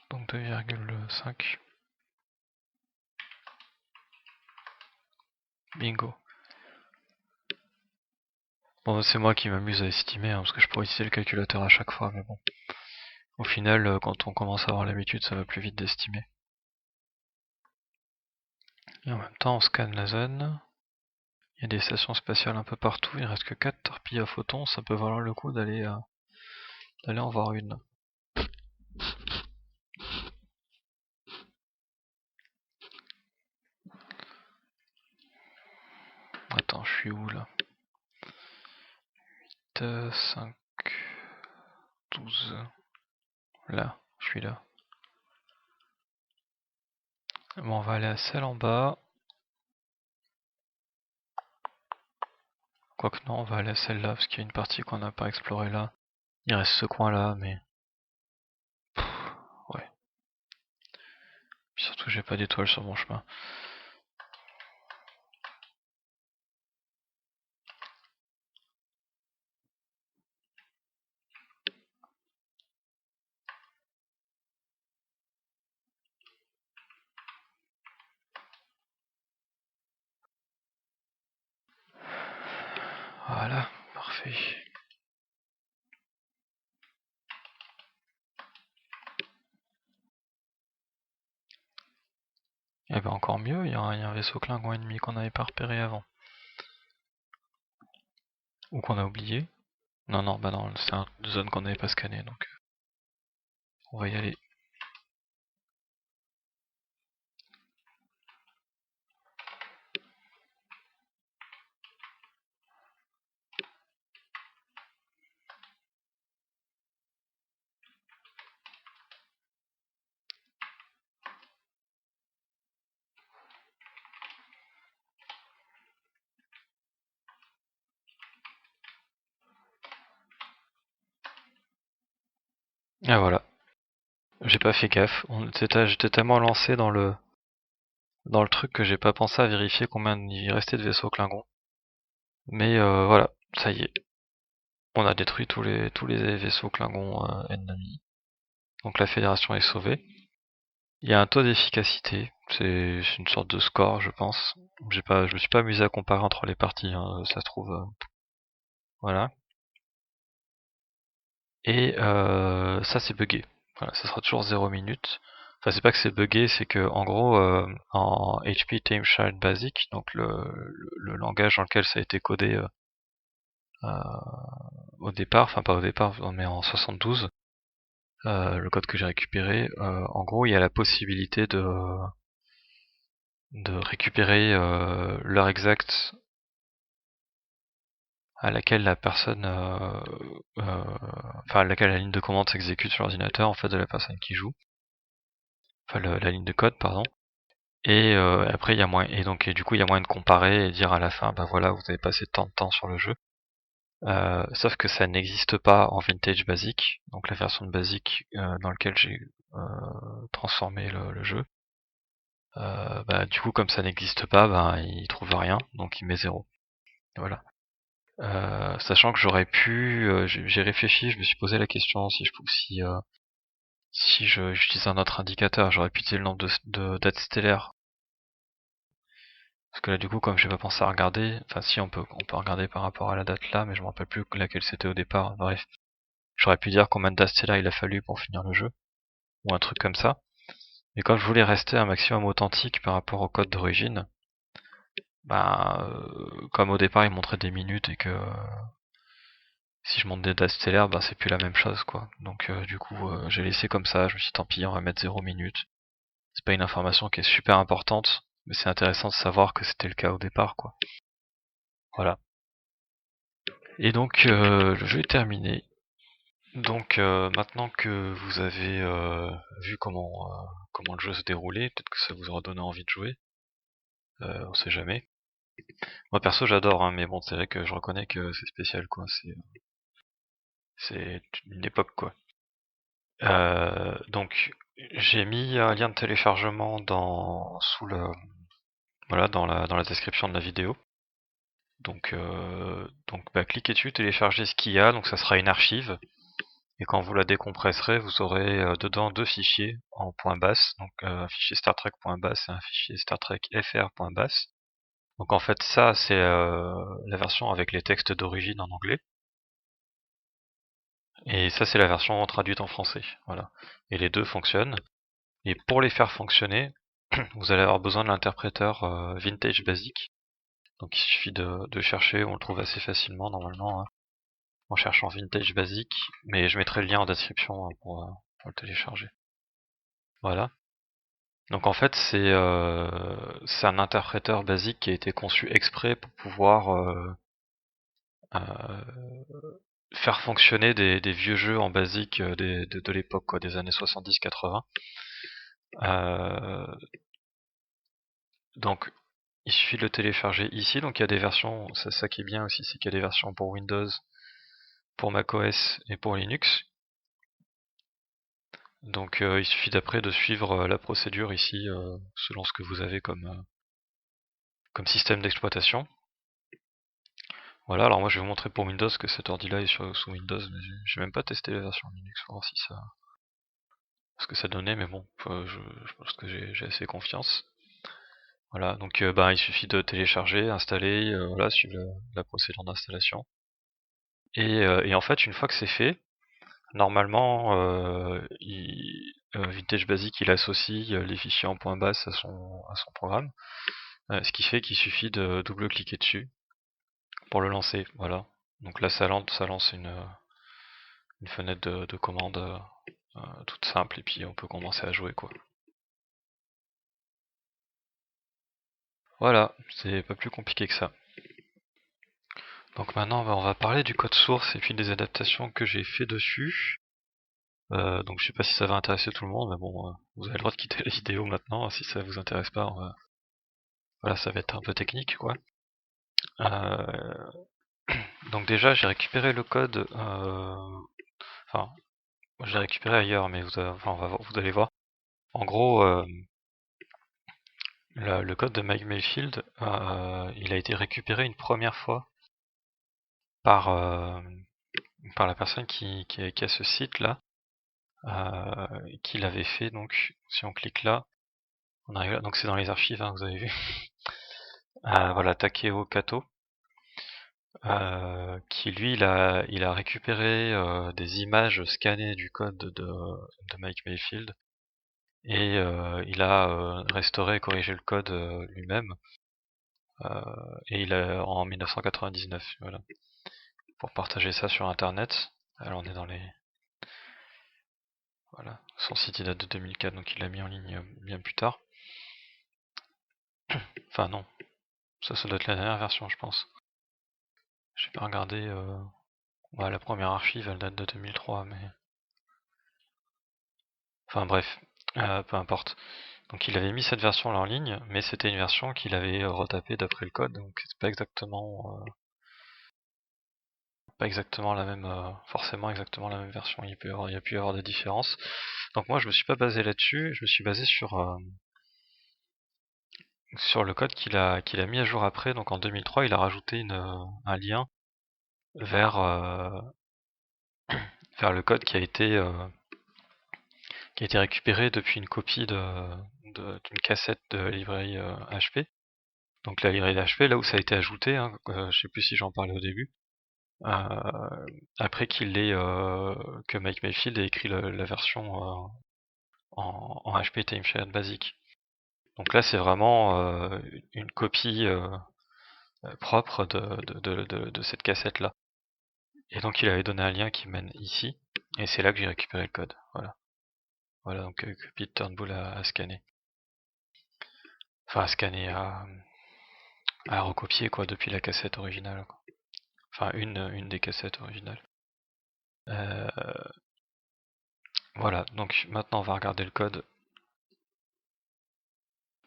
Speaker 1: Donc 2,5. Bingo. Bon, c'est moi qui m'amuse à estimer, hein, parce que je pourrais utiliser le calculateur à chaque fois, mais bon. Au final, quand on commence à avoir l'habitude, ça va plus vite d'estimer. Et en même temps, on scanne la zone. Il y a des stations spatiales un peu partout, il reste que 4 torpilles à photons, ça peut valoir le coup d'aller en voir une. Attends, je suis où là 5, 12. Là, je suis là. Bon, on va aller à celle en bas. Quoique non, on va aller à celle-là, parce qu'il y a une partie qu'on n'a pas explorée là. Il reste ce coin-là, mais... Pff, ouais. Puis surtout, j'ai pas d'étoiles sur mon chemin. Voilà, parfait. Et ben encore mieux, il y a un vaisseau Klingon ennemi qu'on n'avait pas repéré avant. Ou qu'on a oublié. Non, non, bah non, c'est une zone qu'on n'avait pas scannée, donc on va y aller. Ah voilà. J'ai pas fait gaffe. J'étais tellement lancé dans le truc que j'ai pas pensé à vérifier combien il restait de vaisseaux Klingon. Mais voilà, ça y est. On a détruit tous les vaisseaux Klingon ennemis. Donc la fédération est sauvée. Il y a un taux d'efficacité, c'est une sorte de score je pense. Je me suis pas amusé à comparer entre les parties, hein, ça se trouve. Voilà. Et ça c'est buggé. Voilà, ça sera toujours 0 minutes. Enfin c'est pas que c'est buggé, c'est que en gros en HP Tamechild Basic, donc le langage dans lequel ça a été codé au départ, enfin pas au départ, mais en 72, le code que j'ai récupéré, en gros il y a la possibilité de récupérer l'heure exacte à laquelle la personne, enfin à laquelle la ligne de commande s'exécute sur l'ordinateur en fait de la personne qui joue, enfin la ligne de code pardon. Et après il y a moyen, et donc et du coup il y a moyen de comparer et dire à la fin bah voilà vous avez passé tant de temps sur le jeu. Sauf que ça n'existe pas en Vintage Basic, donc la version de Basic dans laquelle j'ai transformé le jeu. Bah, du coup, comme ça n'existe pas, bah, il trouve rien, donc il met 0. Voilà. Sachant que j'aurais pu, j'ai réfléchi, je me suis posé la question si j'utilise un autre indicateur, j'aurais pu utiliser le nombre de dates stellaires. Parce que là, du coup, comme j'ai pas pensé à regarder, enfin si on peut regarder par rapport à la date là, mais je me rappelle plus laquelle c'était au départ. Bref. J'aurais pu dire combien de Dastella il a fallu pour finir le jeu, ou un truc comme ça. Mais comme je voulais rester un maximum authentique par rapport au code d'origine, comme au départ il montrait des minutes et que si je monte des dates stellaires, c'est plus la même chose quoi. Donc du coup j'ai laissé comme ça, je me suis dit tant pis, on va mettre 0 minutes. C'est pas une information qui est super importante, mais c'est intéressant de savoir que c'était le cas au départ quoi. Voilà. Et donc le jeu est terminé. Donc maintenant que vous avez vu comment le jeu se déroulait, peut-être que ça vous aura donné envie de jouer. On sait jamais. Moi perso j'adore, hein, mais bon c'est vrai que je reconnais que c'est spécial quoi. C'est une époque quoi. Donc j'ai mis un lien de téléchargement dans la description de la vidéo. Donc cliquez dessus, téléchargez ce qu'il y a, donc ça sera une archive. Et quand vous la décompresserez, vous aurez dedans deux fichiers en .bas, donc un fichier Star Trek.bas et un fichier Star Trek FR.bas. Donc en fait ça c'est la version avec les textes d'origine en anglais. Et ça c'est la version traduite en français. Voilà. Et les deux fonctionnent. Et pour les faire fonctionner, vous allez avoir besoin de l'interpréteur Vintage Basic. Donc il suffit de chercher, on le trouve assez facilement normalement, hein, en cherchant Vintage Basic, mais je mettrai le lien en description pour le télécharger. Voilà. Donc en fait c'est un interpréteur basique qui a été conçu exprès pour pouvoir faire fonctionner des vieux jeux en basique de l'époque, quoi, des années 70-80. Donc il suffit de le télécharger ici, donc il y a des versions, c'est ça qui est bien aussi, c'est qu'il y a des versions pour Windows, pour macOS et pour Linux. Donc il suffit d'après de suivre la procédure ici, selon ce que vous avez comme système d'exploitation. Voilà, alors moi je vais vous montrer pour Windows que cet ordi-là est sous Windows, mais j'ai même pas testé la version Linux pour voir ce que ça donnait, mais bon, je pense que j'ai assez confiance. Voilà, donc il suffit de télécharger, installer, voilà, suivre la procédure d'installation. Et en fait, une fois que c'est fait, normalement, Vintage Basic il associe les fichiers en .bas à son programme, ce qui fait qu'il suffit de double-cliquer dessus pour le lancer. Voilà. Donc là, ça lance une fenêtre de commande toute simple et puis on peut commencer à jouer quoi. Voilà, c'est pas plus compliqué que ça. Donc maintenant on va parler du code source et puis des adaptations que j'ai fait dessus. Donc je sais pas si ça va intéresser tout le monde, mais bon, vous avez le droit de quitter la vidéo maintenant, si ça vous intéresse pas, voilà, ça va être un peu technique quoi. Donc déjà j'ai récupéré le code, enfin je l'ai récupéré ailleurs, mais vous allez voir. En gros, le code de Mike Mayfield, il a été récupéré une première fois par la personne qui a ce site là, qui l'avait fait. Donc si on clique là, on arrive là, donc c'est dans les archives, hein, vous avez vu. Voilà, Takeo Kato, qui lui il a récupéré des images scannées du code de Mike Mayfield et il a restauré et corrigé le code lui-même, et il a en 1999, voilà, pour partager ça sur internet. Alors on est dans les... Voilà, son site il date de 2004, donc il l'a mis en ligne bien plus tard. Enfin non, ça doit être la dernière version je pense. J'ai pas regardé, la première archive elle date de 2003, mais... Enfin bref, peu importe. Donc il avait mis cette version là en ligne, mais c'était une version qu'il avait retapée d'après le code, donc c'est pas exactement la même, forcément exactement la même version. Il y a pu y avoir des différences. Donc moi je me suis pas basé là-dessus, je me suis basé sur le code qu'il a mis à jour après. Donc en 2003 il a rajouté un lien vers le code qui a été récupéré depuis une copie d'une cassette de la librairie HP. Donc la librairie HP, là où ça a été ajouté, hein, je sais plus si j'en parlais au début, après que Mike Mayfield ait écrit la version en HP Timeshared basique. Donc là c'est vraiment une copie propre de cette cassette là. Et donc il avait donné un lien qui mène ici, et c'est là que j'ai récupéré le code. Voilà donc que Pete Turnbull a scanné. Enfin à scanner, à recopier quoi depuis la cassette originale quoi. Enfin une des cassettes originales. Voilà, donc maintenant on va regarder le code.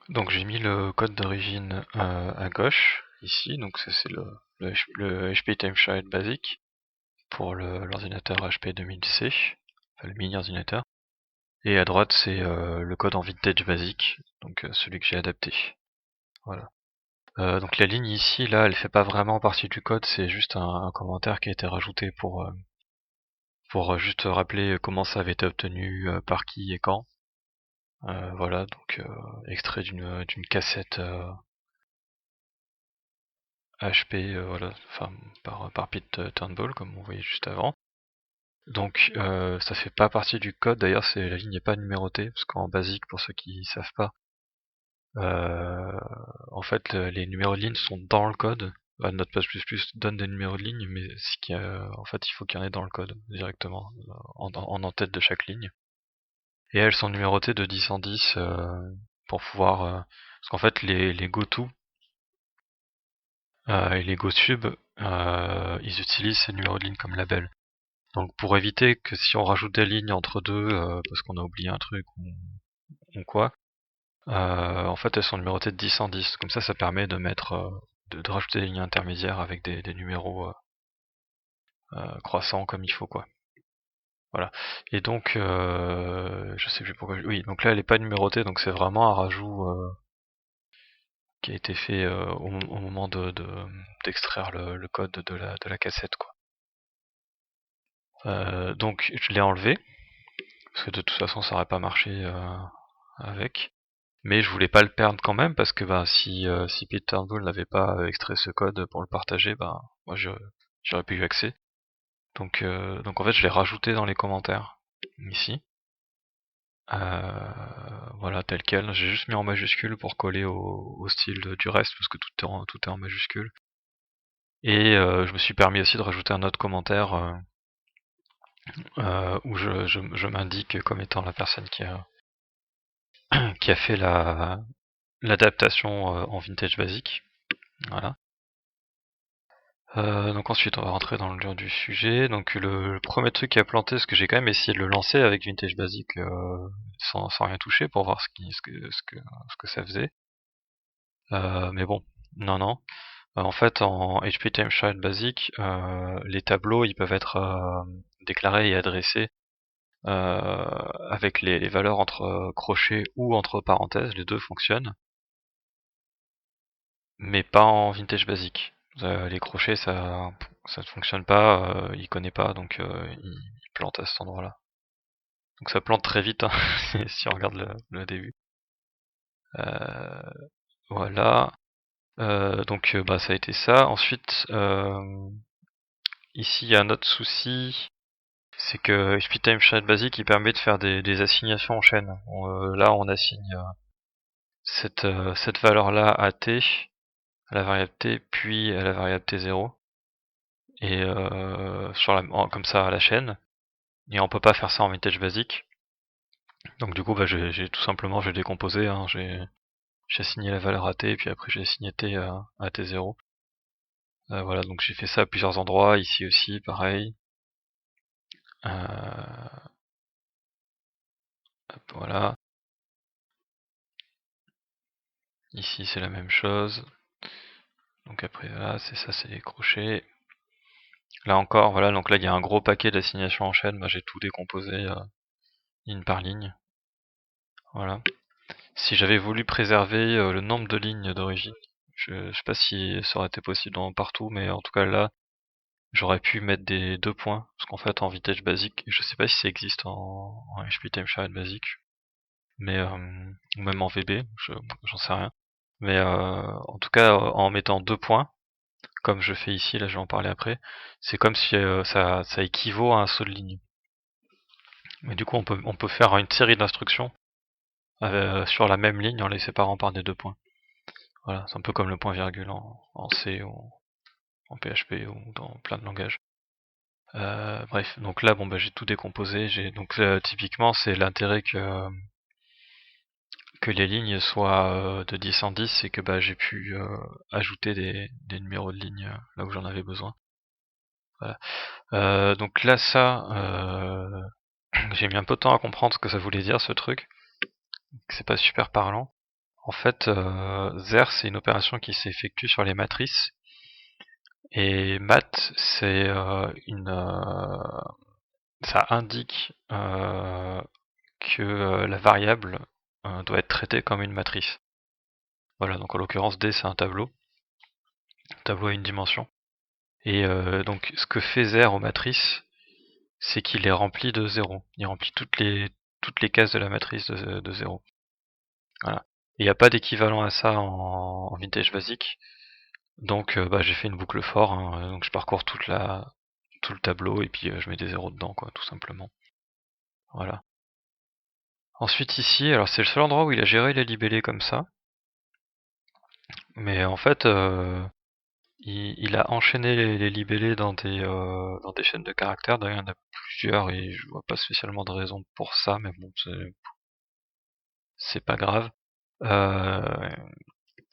Speaker 1: Donc j'ai mis le code d'origine à gauche, ici, donc ça c'est le HP Timeshared basique pour l'ordinateur HP 2000C, enfin le mini-ordinateur. Et à droite c'est le code en vintage basique, donc celui que j'ai adapté. Voilà. Donc la ligne ici, là, elle fait pas vraiment partie du code, c'est juste un commentaire qui a été rajouté pour juste rappeler comment ça avait été obtenu, par qui et quand. Voilà, donc extrait d'une cassette HP, voilà, enfin par Pete Turnbull, comme on voyait juste avant. Donc ça fait pas partie du code, d'ailleurs la ligne n'est pas numérotée, parce qu'en basique, pour ceux qui savent pas, en fait les numéros de ligne sont dans le code. Notepad++ donne des numéros de ligne, mais en fait il faut qu'il y en ait dans le code directement, en en-tête de chaque ligne. Et elles sont numérotées de 10 en 10 pour pouvoir... parce qu'en fait les GoTo et les GoSub, ils utilisent ces numéros de ligne comme label. Donc pour éviter que si on rajoute des lignes entre deux, parce qu'on a oublié un truc ou quoi, en fait elles sont numérotées de 10 en 10. Comme ça permet de mettre de rajouter des lignes intermédiaires avec des numéros croissants comme il faut quoi. Voilà. Et donc je sais plus pourquoi. Oui, donc là elle est pas numérotée, donc c'est vraiment un rajout qui a été fait au moment d'extraire le code de la cassette quoi. Donc je l'ai enlevé, parce que de toute façon ça aurait pas marché avec. Mais je voulais pas le perdre quand même, parce que si Pete Turnbull n'avait pas extrait ce code pour le partager, moi j'aurais plus eu accès. Donc en fait je l'ai rajouté dans les commentaires, ici. Voilà, tel quel. J'ai juste mis en majuscule pour coller au style du reste, parce que tout est en majuscule. Et je me suis permis aussi de rajouter un autre commentaire où je m'indique comme étant la personne qui a fait l'adaptation en vintage basique. Voilà. Donc ensuite on va rentrer dans le dur du sujet. Donc le premier truc qui a planté, parce que j'ai quand même essayé de le lancer avec vintage basique sans rien toucher pour voir ce que ça faisait. Mais bon, non. En fait, en HP Timeshared basique, les tableaux ils peuvent être déclarés et adressés avec les valeurs entre crochets ou entre parenthèses, les deux fonctionnent, mais pas en vintage basique. Les crochets ça ne fonctionne pas, il connaît pas, donc il plante à cet endroit-là. Donc ça plante très vite hein, si on regarde le début. Voilà. Donc ça a été ça. Ensuite, ici il y a un autre souci, c'est que HP Timeshared basique il permet de faire des assignations en chaîne. Là on assigne cette valeur-là à t, à la variable t, puis à la variable t0, et comme ça à la chaîne. Et on peut pas faire ça en vintage basique. Donc du coup j'ai tout simplement j'ai décomposé, hein, j'ai assigné la valeur à t, et puis après j'ai assigné t à t0. Voilà, donc j'ai fait ça à plusieurs endroits, ici aussi pareil. Voilà. Ici c'est la même chose. Donc après là, c'est ça, c'est les crochets. Là encore, voilà, donc là il y a un gros paquet d'assignations en chaîne, moi j'ai tout décomposé ligne par ligne. Voilà. Si j'avais voulu préserver le nombre de lignes d'origine, je sais pas si ça aurait été possible partout, mais en tout cas là, j'aurais pu mettre des 2 points, parce qu'en fait en vintage basique, je sais pas si ça existe en HP Timeshared basique, mais ou même en VB, j'en sais rien. Mais en tout cas en mettant 2 points, comme je fais ici, là je vais en parler après, c'est comme si ça équivaut à un saut de ligne. Mais du coup on peut faire une série d'instructions sur la même ligne en les séparant par des 2 points. Voilà, c'est un peu comme le point virgule en C ou en PHP ou dans plein de langages. Bref, donc là j'ai tout décomposé. Donc typiquement c'est l'intérêt que les lignes soient de 10 en 10, c'est que j'ai pu ajouter des numéros de ligne là où j'en avais besoin. Voilà. Donc là j'ai mis un peu de temps à comprendre ce que ça voulait dire ce truc. C'est pas super parlant. En fait, ZER c'est une opération qui s'effectue sur les matrices. Et mat c'est ça indique que la variable doit être traitée comme une matrice. Voilà, donc en l'occurrence D c'est un tableau. Un tableau à une dimension. Et donc ce que fait ZER aux matrices, c'est qu'il les remplit de 0. Il remplit toutes les cases de la matrice de 0. Voilà. Il n'y a pas d'équivalent à ça en Vintage Basic. Donc j'ai fait une boucle for, hein, donc je parcours tout le tableau et puis je mets des zéros dedans, quoi, tout simplement. Voilà. Ensuite ici, alors c'est le seul endroit où il a géré les libellés comme ça. Mais en fait, il a enchaîné les libellés dans des chaînes de caractères. D'ailleurs, il y en a plusieurs et je vois pas spécialement de raison pour ça, mais bon, c'est pas grave.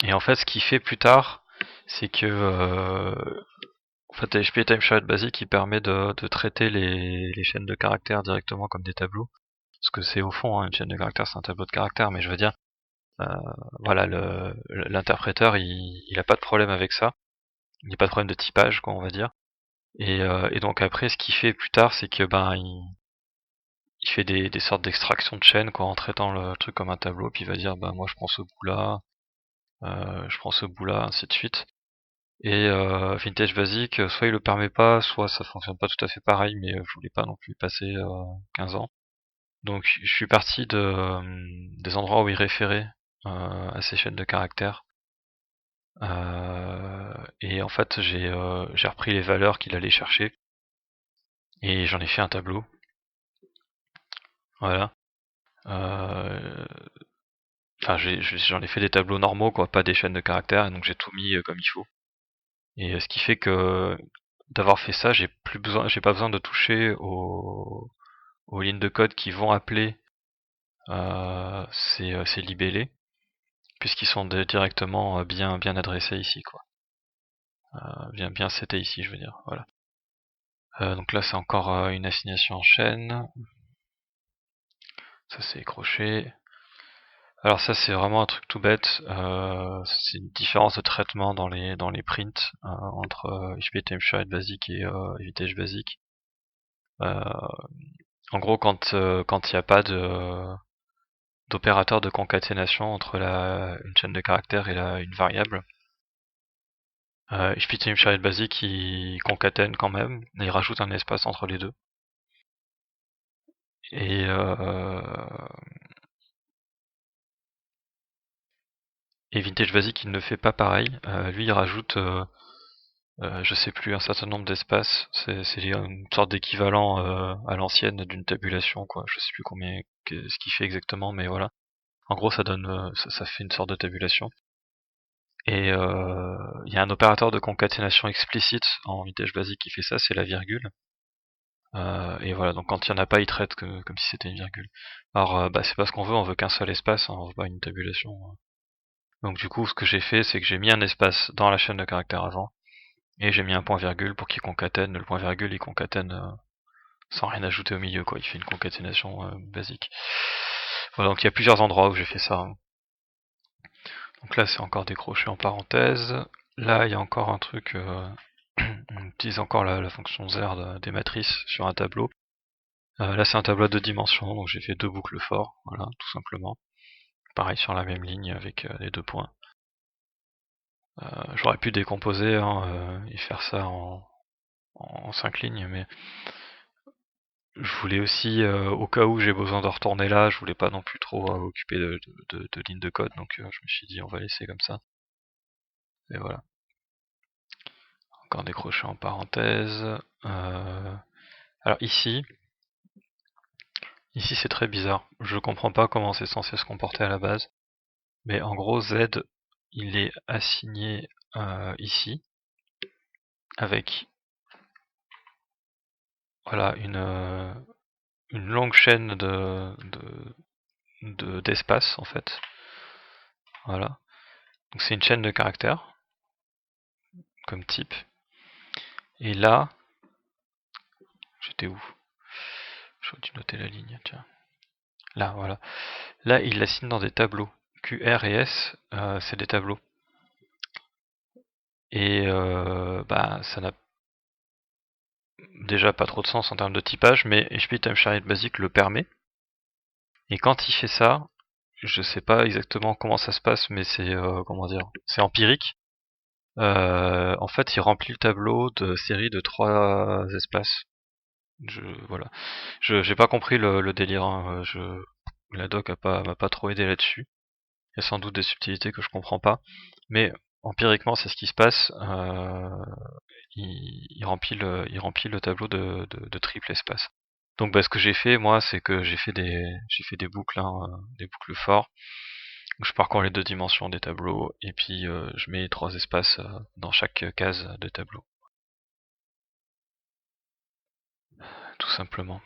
Speaker 1: Et en fait, ce qu'il fait plus tard, c'est que en fait, HP Timeshared Basic il permet de traiter les chaînes de caractères directement comme des tableaux. Parce que c'est au fond, hein, une chaîne de caractères, c'est un tableau de caractères, mais je veux dire, voilà, l'interpréteur, il a pas de problème avec ça. Il n'y a pas de problème de typage, quoi, on va dire. Et donc après, ce qu'il fait plus tard, c'est que il fait des sortes d'extraction de chaînes, quoi, en traitant le truc comme un tableau, puis il va dire, moi je prends ce bout-là, je prends ce bout-là, ainsi de suite. Et Vintage Basic, soit il le permet pas, soit ça fonctionne pas tout à fait pareil, mais je voulais pas non plus passer 15 ans. Donc je suis parti des endroits où il référait à ces chaînes de caractères. Et en fait j'ai repris les valeurs qu'il allait chercher et j'en ai fait un tableau. Voilà. Enfin j'en ai fait des tableaux normaux, quoi, pas des chaînes de caractères, et donc j'ai tout mis comme il faut. Et ce qui fait que d'avoir fait ça, j'ai pas besoin de toucher aux lignes de code qui vont appeler ces libellés, puisqu'ils sont directement bien adressés ici, quoi. Bien setés ici, je veux dire. Voilà. Donc là, c'est encore une assignation en chaîne. Ça, c'est écroché. Alors ça, c'est vraiment un truc tout bête. C'est une différence de traitement dans les prints entre HP Timeshared Basic et Vintage Basic. En gros, quand il n'y a pas d'opérateur de concaténation entre une chaîne de caractères et une variable, HP Timeshared Basic il concatène quand même, et il rajoute un espace entre les deux. Et Vintage Basic il ne fait pas pareil. Lui il rajoute je sais plus, un certain nombre d'espaces. C'est une sorte d'équivalent à l'ancienne d'une tabulation, quoi. Je sais plus ce qu'il fait exactement, mais voilà. En gros, ça donne, ça fait une sorte de tabulation. Et il y a un opérateur de concaténation explicite en Vintage Basic qui fait ça, c'est la virgule. Et voilà, donc quand il n'y en a pas, il traite comme si c'était une virgule. Alors, c'est pas ce qu'on veut, on veut qu'un seul espace, hein, on veut pas une tabulation. Donc du coup, ce que j'ai fait, c'est que j'ai mis un espace dans la chaîne de caractères avant, et j'ai mis un point virgule pour qu'il concatène. Le point virgule, il concatène sans rien ajouter au milieu, quoi. Il fait une concaténation basique. Voilà, donc il y a plusieurs endroits où j'ai fait ça. Donc là, c'est encore décroché en parenthèse. Là, il y a encore un truc. On utilise encore la fonction ZER des matrices sur un tableau. Là, c'est un tableau de 2 dimensions, donc j'ai fait 2 boucles for, voilà, tout simplement. Pareil sur la même ligne avec les 2 points. J'aurais pu décomposer et faire ça en 5 lignes, mais je voulais aussi, au cas où j'ai besoin de retourner là, je voulais pas non plus trop occuper de lignes de code, donc je me suis dit on va laisser comme ça. Et voilà. score décroché en parenthèse. Alors ici c'est très bizarre. Je comprends pas comment c'est censé se comporter à la base. Mais en gros, Z, il est assigné ici, avec voilà une longue chaîne d'espace en fait. Voilà. Donc c'est une chaîne de caractères, comme type. Et là, j'étais où? J'aurais dû noter la ligne, tiens. Là, voilà. Là, il l'assigne dans des tableaux. Q, R et S, c'est des tableaux. Et bah, ça n'a déjà pas trop de sens en termes de typage, mais HP Time Chariot Basic le permet. Et quand il fait ça, je sais pas exactement comment ça se passe, mais c'est comment dire, c'est empirique. En fait, il remplit le tableau de série de 3 espaces. Voilà. J'ai pas compris le délire. Hein. La doc m'a pas trop aidé là-dessus. Il y a sans doute des subtilités que je comprends pas, mais empiriquement, c'est ce qui se passe. Il remplit le tableau de triple espace. Donc bah, ce que j'ai fait moi, c'est que j'ai fait des boucles, hein, des boucles for. Je parcours les 2 dimensions des tableaux et puis je mets 3 espaces dans chaque case de tableau. Tout simplement.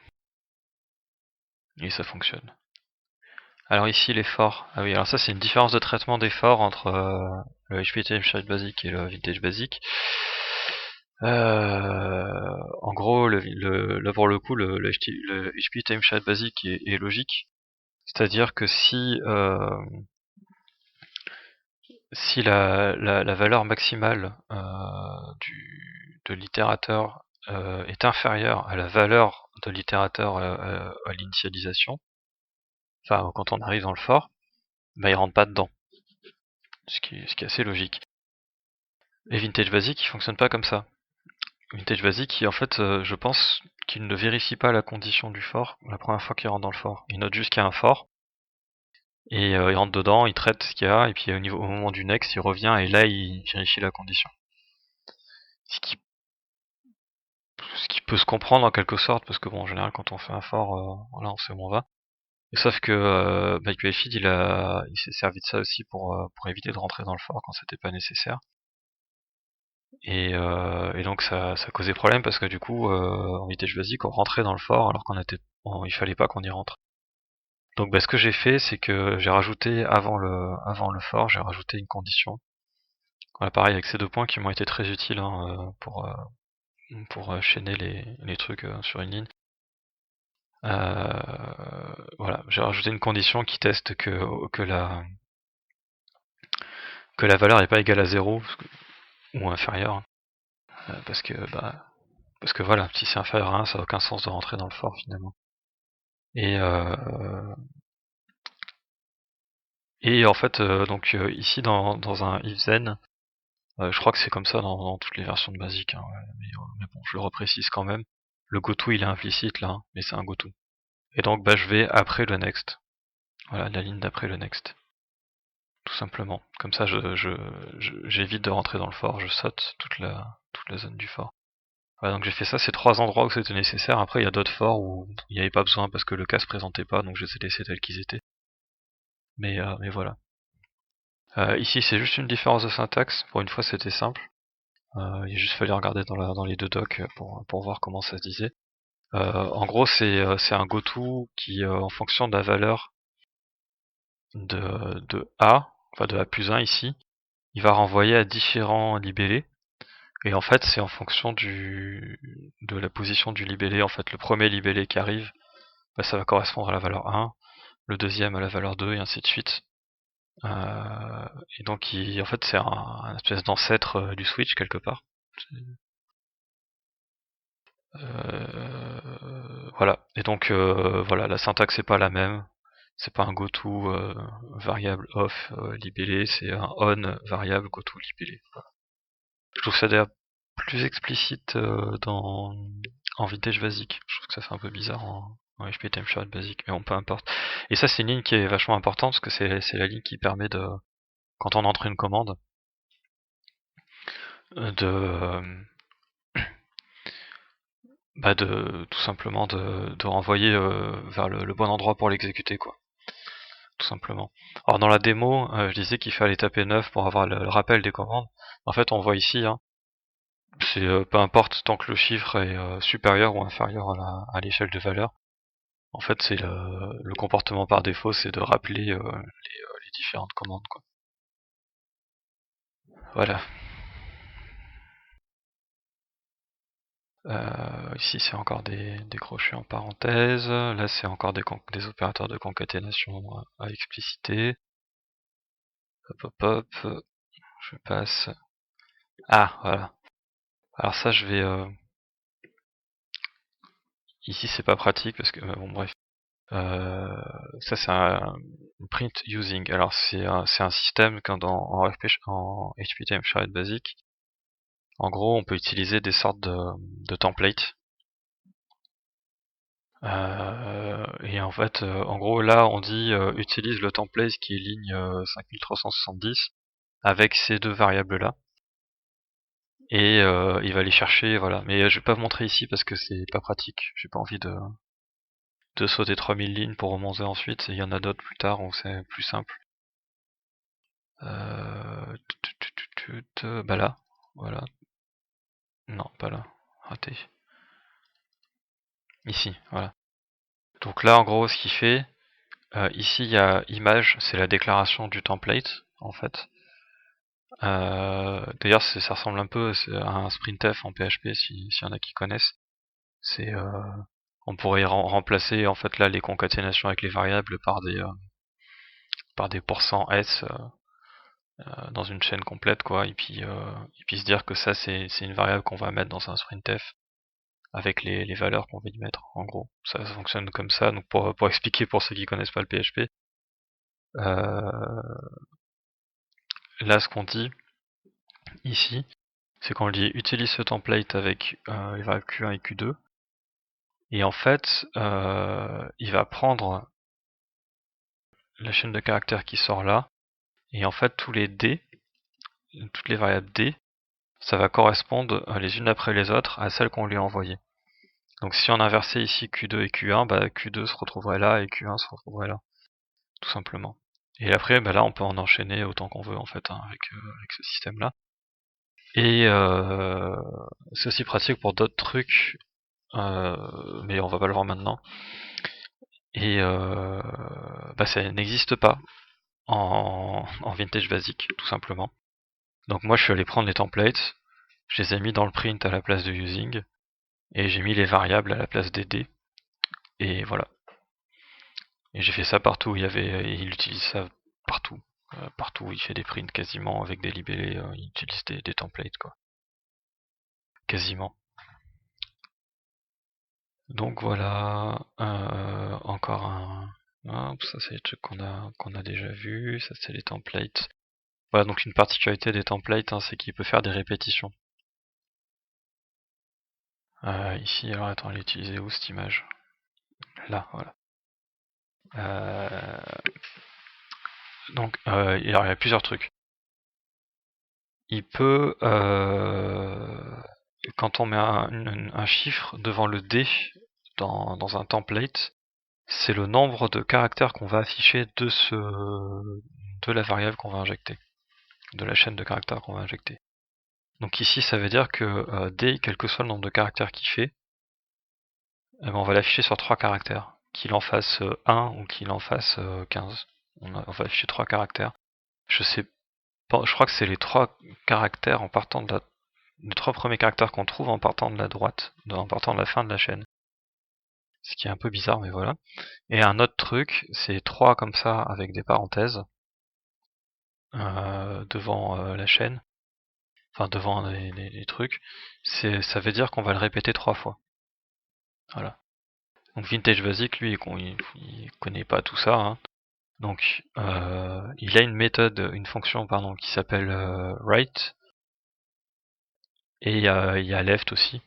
Speaker 1: Et ça fonctionne. Alors ici les forts. Ah oui, alors ça c'est une différence de traitement des forts entre le HP Time Chariot Basic et le Vintage Basic. En gros, là pour le coup, le HP Time Chariot Basic est logique. C'est-à-dire que si la valeur maximale de l'itérateur est inférieure à la valeur de l'itérateur à l'initialisation, enfin quand on arrive dans le for, bah il rentre pas dedans. Ce qui est assez logique. Et Vintage Basic, il fonctionne pas comme ça. Vintage Basic, en fait, je pense qu'il ne vérifie pas la condition du for la première fois qu'il rentre dans le for. Il note juste qu'il y a un for, et il rentre dedans, il traite ce qu'il y a, et puis au moment du next, il revient, et là, il vérifie la condition. Ce qui peut se comprendre en quelque sorte, parce que bon, en général, quand on fait un for, voilà, on sait où on va. Et sauf que BikeUFeed, il s'est servi de ça aussi pour éviter de rentrer dans le for quand c'était pas nécessaire. Et donc ça causait problème parce que du coup, en Vintage Basic, on rentrait dans le for alors il fallait pas qu'on y rentre. Donc bah, ce que j'ai fait, c'est que j'ai rajouté avant le for, j'ai rajouté une condition. Voilà, pareil avec ces 2 points qui m'ont été très utiles hein, pour chaîner les trucs sur une ligne. Voilà, j'ai rajouté une condition qui teste que la valeur n'est pas égale à 0 ou inférieure. Parce que voilà, si c'est inférieur à 1, ça n'a aucun sens de rentrer dans le for finalement. Et en fait, donc ici dans un if then, je crois que c'est comme ça dans toutes les versions de Basic, hein, mais bon, je le reprécise quand même. Le goto il est implicite là, hein, mais c'est un goto. Et donc bah je vais après le next. Voilà, la ligne d'après le next. Tout simplement. Comme ça j'évite de rentrer dans le for, je saute toute la zone du for. Voilà, donc j'ai fait ça, ces 3 endroits où c'était nécessaire. Après il y a d'autres forts où il n'y avait pas besoin parce que le cas se présentait pas, donc je les ai laissés tels qu'ils étaient. Mais voilà. Ici c'est juste une différence de syntaxe, pour une fois c'était simple. Il a juste fallu regarder dans les 2 docs pour voir comment ça se disait. En gros c'est un goto qui en fonction de la valeur de A, enfin de A plus 1 ici, il va renvoyer à différents libellés. Et en fait c'est en fonction de la position du libellé. En fait le premier libellé qui arrive, bah, ça va correspondre à la valeur 1, le deuxième à la valeur 2 et ainsi de suite. Et donc en fait c'est un espèce d'ancêtre du switch quelque part. Voilà. Et donc voilà, la syntaxe n'est pas la même. C'est pas un goto variable off libellé, c'est un on variable goto libellé. Voilà. Je trouve ça d'ailleurs plus explicite en Vintage Basic. Je trouve que ça fait un peu bizarre en HP Time Chariot Basic, mais bon, peu importe. Et ça c'est une ligne qui est vachement importante parce que c'est la ligne qui permet quand on entre une commande, de tout simplement de renvoyer vers le bon endroit pour l'exécuter, quoi. Tout simplement. Alors dans la démo, je disais qu'il fallait taper 9 pour avoir le rappel des commandes. En fait, on voit ici, hein, c'est peu importe tant que le chiffre est supérieur ou inférieur à l'échelle de valeur. En fait, c'est le comportement par défaut, c'est de rappeler les différentes commandes, quoi. Voilà. Ici, c'est encore des crochets en parenthèse. Là, c'est encore des opérateurs de concaténation à expliciter. Hop, hop, hop. Je passe. Ah, voilà. Alors ça, je vais... Ici, c'est pas pratique parce que... bon, bref. Ça, c'est un print using. Alors, c'est un système en HPTM Charlotte Basic. En gros, on peut utiliser des sortes de templates. Et en fait, en gros, là, on dit utilise le template qui est ligne 5370 avec ces deux variables-là. Et il va les chercher, voilà. Mais je vais pas vous montrer ici parce que c'est pas pratique. J'ai pas envie de sauter 3000 lignes pour remonter ensuite. Il y en a d'autres plus tard où c'est plus simple. Bah là, voilà. Non, pas là. Raté. Ici, voilà. Donc là, en gros, ce qu'il fait, ici, il y a image, c'est la déclaration du template, en fait. D'ailleurs, ça ressemble un peu à un sprintf en PHP, s'il y en a qui connaissent. C'est, on pourrait remplacer en fait là les concaténations avec les variables par des %s dans une chaîne complète, quoi. Et puis se dire que ça c'est une variable qu'on va mettre dans un sprintf avec les valeurs qu'on veut y mettre. En gros, ça fonctionne comme ça. Donc pour expliquer pour ceux qui connaissent pas le PHP, là ce qu'on dit ici, c'est qu'on dit utilise ce template avec les variables Q1 et Q2. Et en fait, il va prendre la chaîne de caractères qui sort là, et en fait tous les D, toutes les variables D, ça va correspondre les unes après les autres à celles qu'on lui a envoyées. Donc si on inversait ici Q2 et Q1, bah Q2 se retrouverait là et Q1 se retrouverait là, tout simplement. Et après, bah là on peut en enchaîner autant qu'on veut en fait, hein, avec ce système-là. Et c'est aussi pratique pour d'autres trucs, mais on va pas le voir maintenant. Et bah ça n'existe pas en Vintage Basic, tout simplement. Donc moi je suis allé prendre les templates, je les ai mis dans le print à la place de using, et j'ai mis les variables à la place des D, et voilà. Et j'ai fait ça partout où il utilise ça partout. Partout où il fait des prints quasiment avec des libellés, il utilise des templates, quoi. Quasiment. Donc voilà, encore un... Hop, ça c'est les trucs qu'on a déjà vu, ça c'est les templates. Voilà, donc une particularité des templates, hein, c'est qu'il peut faire des répétitions. Ici, alors attends, elle est utilisée où cette image? Là, voilà. Donc, il y a plusieurs trucs. Il peut, quand on met un chiffre devant le D dans un template, c'est le nombre de caractères qu'on va afficher de la variable qu'on va injecter, de la chaîne de caractères qu'on va injecter. Donc ici, ça veut dire que D, quel que soit le nombre de caractères qu'il fait, eh ben, on va l'afficher sur 3 caractères. Qu'il en fasse 1 ou qu'il en fasse 15. On va afficher 3 caractères. Je sais pas, je crois que c'est les 3 caractères en partant de les 3 premiers caractères qu'on trouve en partant de la droite, en partant de la fin de la chaîne. Ce qui est un peu bizarre, mais voilà. Et un autre truc, c'est 3 comme ça avec des parenthèses devant la chaîne, enfin devant les trucs. Ça veut dire qu'on va le répéter 3 fois. Voilà. Donc Vintage Basic, lui, il connaît pas tout ça, hein. Donc il a une méthode, une fonction pardon, qui s'appelle write, et il y a left aussi,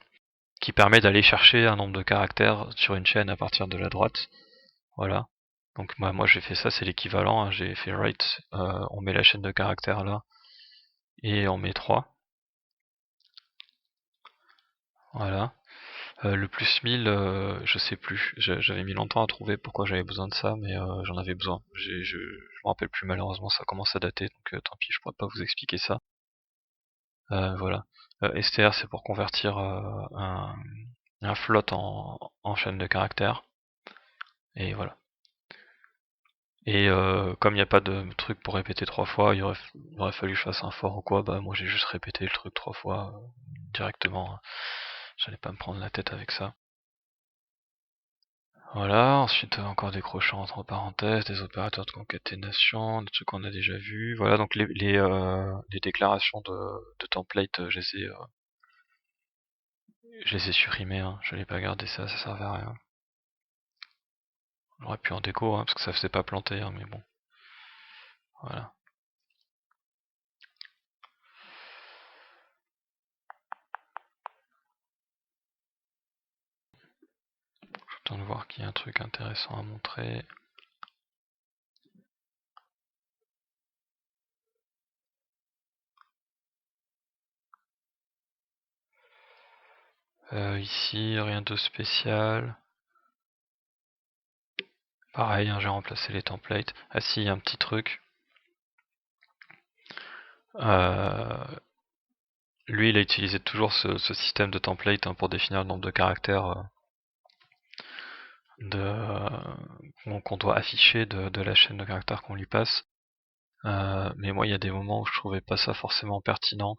Speaker 1: qui permet d'aller chercher un nombre de caractères sur une chaîne à partir de la droite. Voilà. Donc moi j'ai fait ça, c'est l'équivalent, hein. J'ai fait write, on met la chaîne de caractères là, et on met 3. Voilà. Le plus 1000, je sais plus. J'avais mis longtemps à trouver pourquoi j'avais besoin de ça, mais j'en avais besoin. Je me rappelle plus malheureusement, ça commence à dater, donc tant pis, je pourrais pas vous expliquer ça. Voilà. STR c'est pour convertir un float en chaîne de caractères. Et voilà. Et comme il n'y a pas de truc pour répéter 3 fois, il aurait fallu que je fasse un for ou quoi, bah moi j'ai juste répété le truc 3 fois directement. J'allais pas me prendre la tête avec ça. Voilà, ensuite encore des crochets entre parenthèses, des opérateurs de concaténation, des trucs qu'on a déjà vus. Voilà, donc les déclarations de template, je les ai supprimées, hein. Je l'ai pas gardé, ça servait à rien. J'aurais pu en déco, hein, parce que ça faisait pas planter, hein, mais bon. Voilà. J'attends de voir qu'il y a un truc intéressant à montrer. Ici, rien de spécial. Pareil, hein, j'ai remplacé les templates. Ah si, il y a un petit truc. Lui, il a utilisé toujours ce système de template, hein, pour définir le nombre de caractères qu'on doit afficher de la chaîne de caractères qu'on lui passe. Mais moi, il y a des moments où je trouvais pas ça forcément pertinent.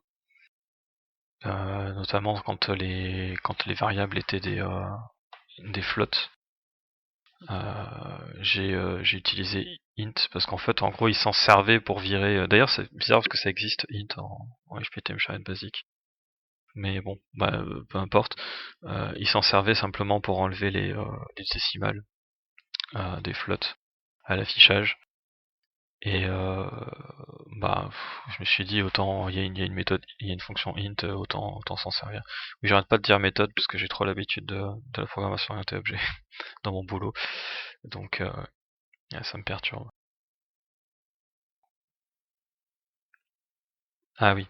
Speaker 1: Notamment quand les variables étaient des flottes. J'ai utilisé int parce qu'en fait, en gros, il s'en servait pour virer. D'ailleurs, c'est bizarre parce que ça existe int en HPTM basique. Mais bon, bah, peu importe. Il s'en servait simplement pour enlever les décimales des flottes à l'affichage. Et bah, je me suis dit autant il y a une méthode, il y a une fonction int, autant s'en servir. Oui, j'arrête pas de dire méthode parce que j'ai trop l'habitude de la programmation orientée objet dans mon boulot, donc ça me perturbe. Ah oui,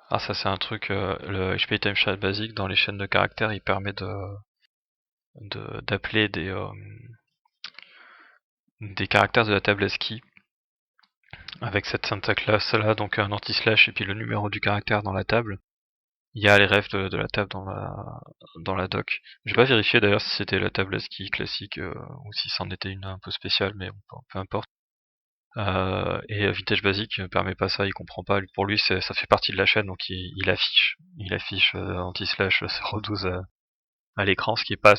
Speaker 1: ah ça c'est un truc, le HP Timechat basique dans les chaînes de caractères, il permet d'appeler des caractères de la table ASCII avec cette syntaxe là, donc un anti-slash et puis le numéro du caractère dans la table. Il y a les refs de la table dans la doc. J'ai pas vérifié d'ailleurs si c'était la table ASCII classique ou si c'en était une un peu spéciale, mais bon, peu importe. Et Vintage Basic permet pas ça, il comprend pas. Pour lui, ça fait partie de la chaîne, donc il affiche anti-slash 012 à l'écran, ce qui est pas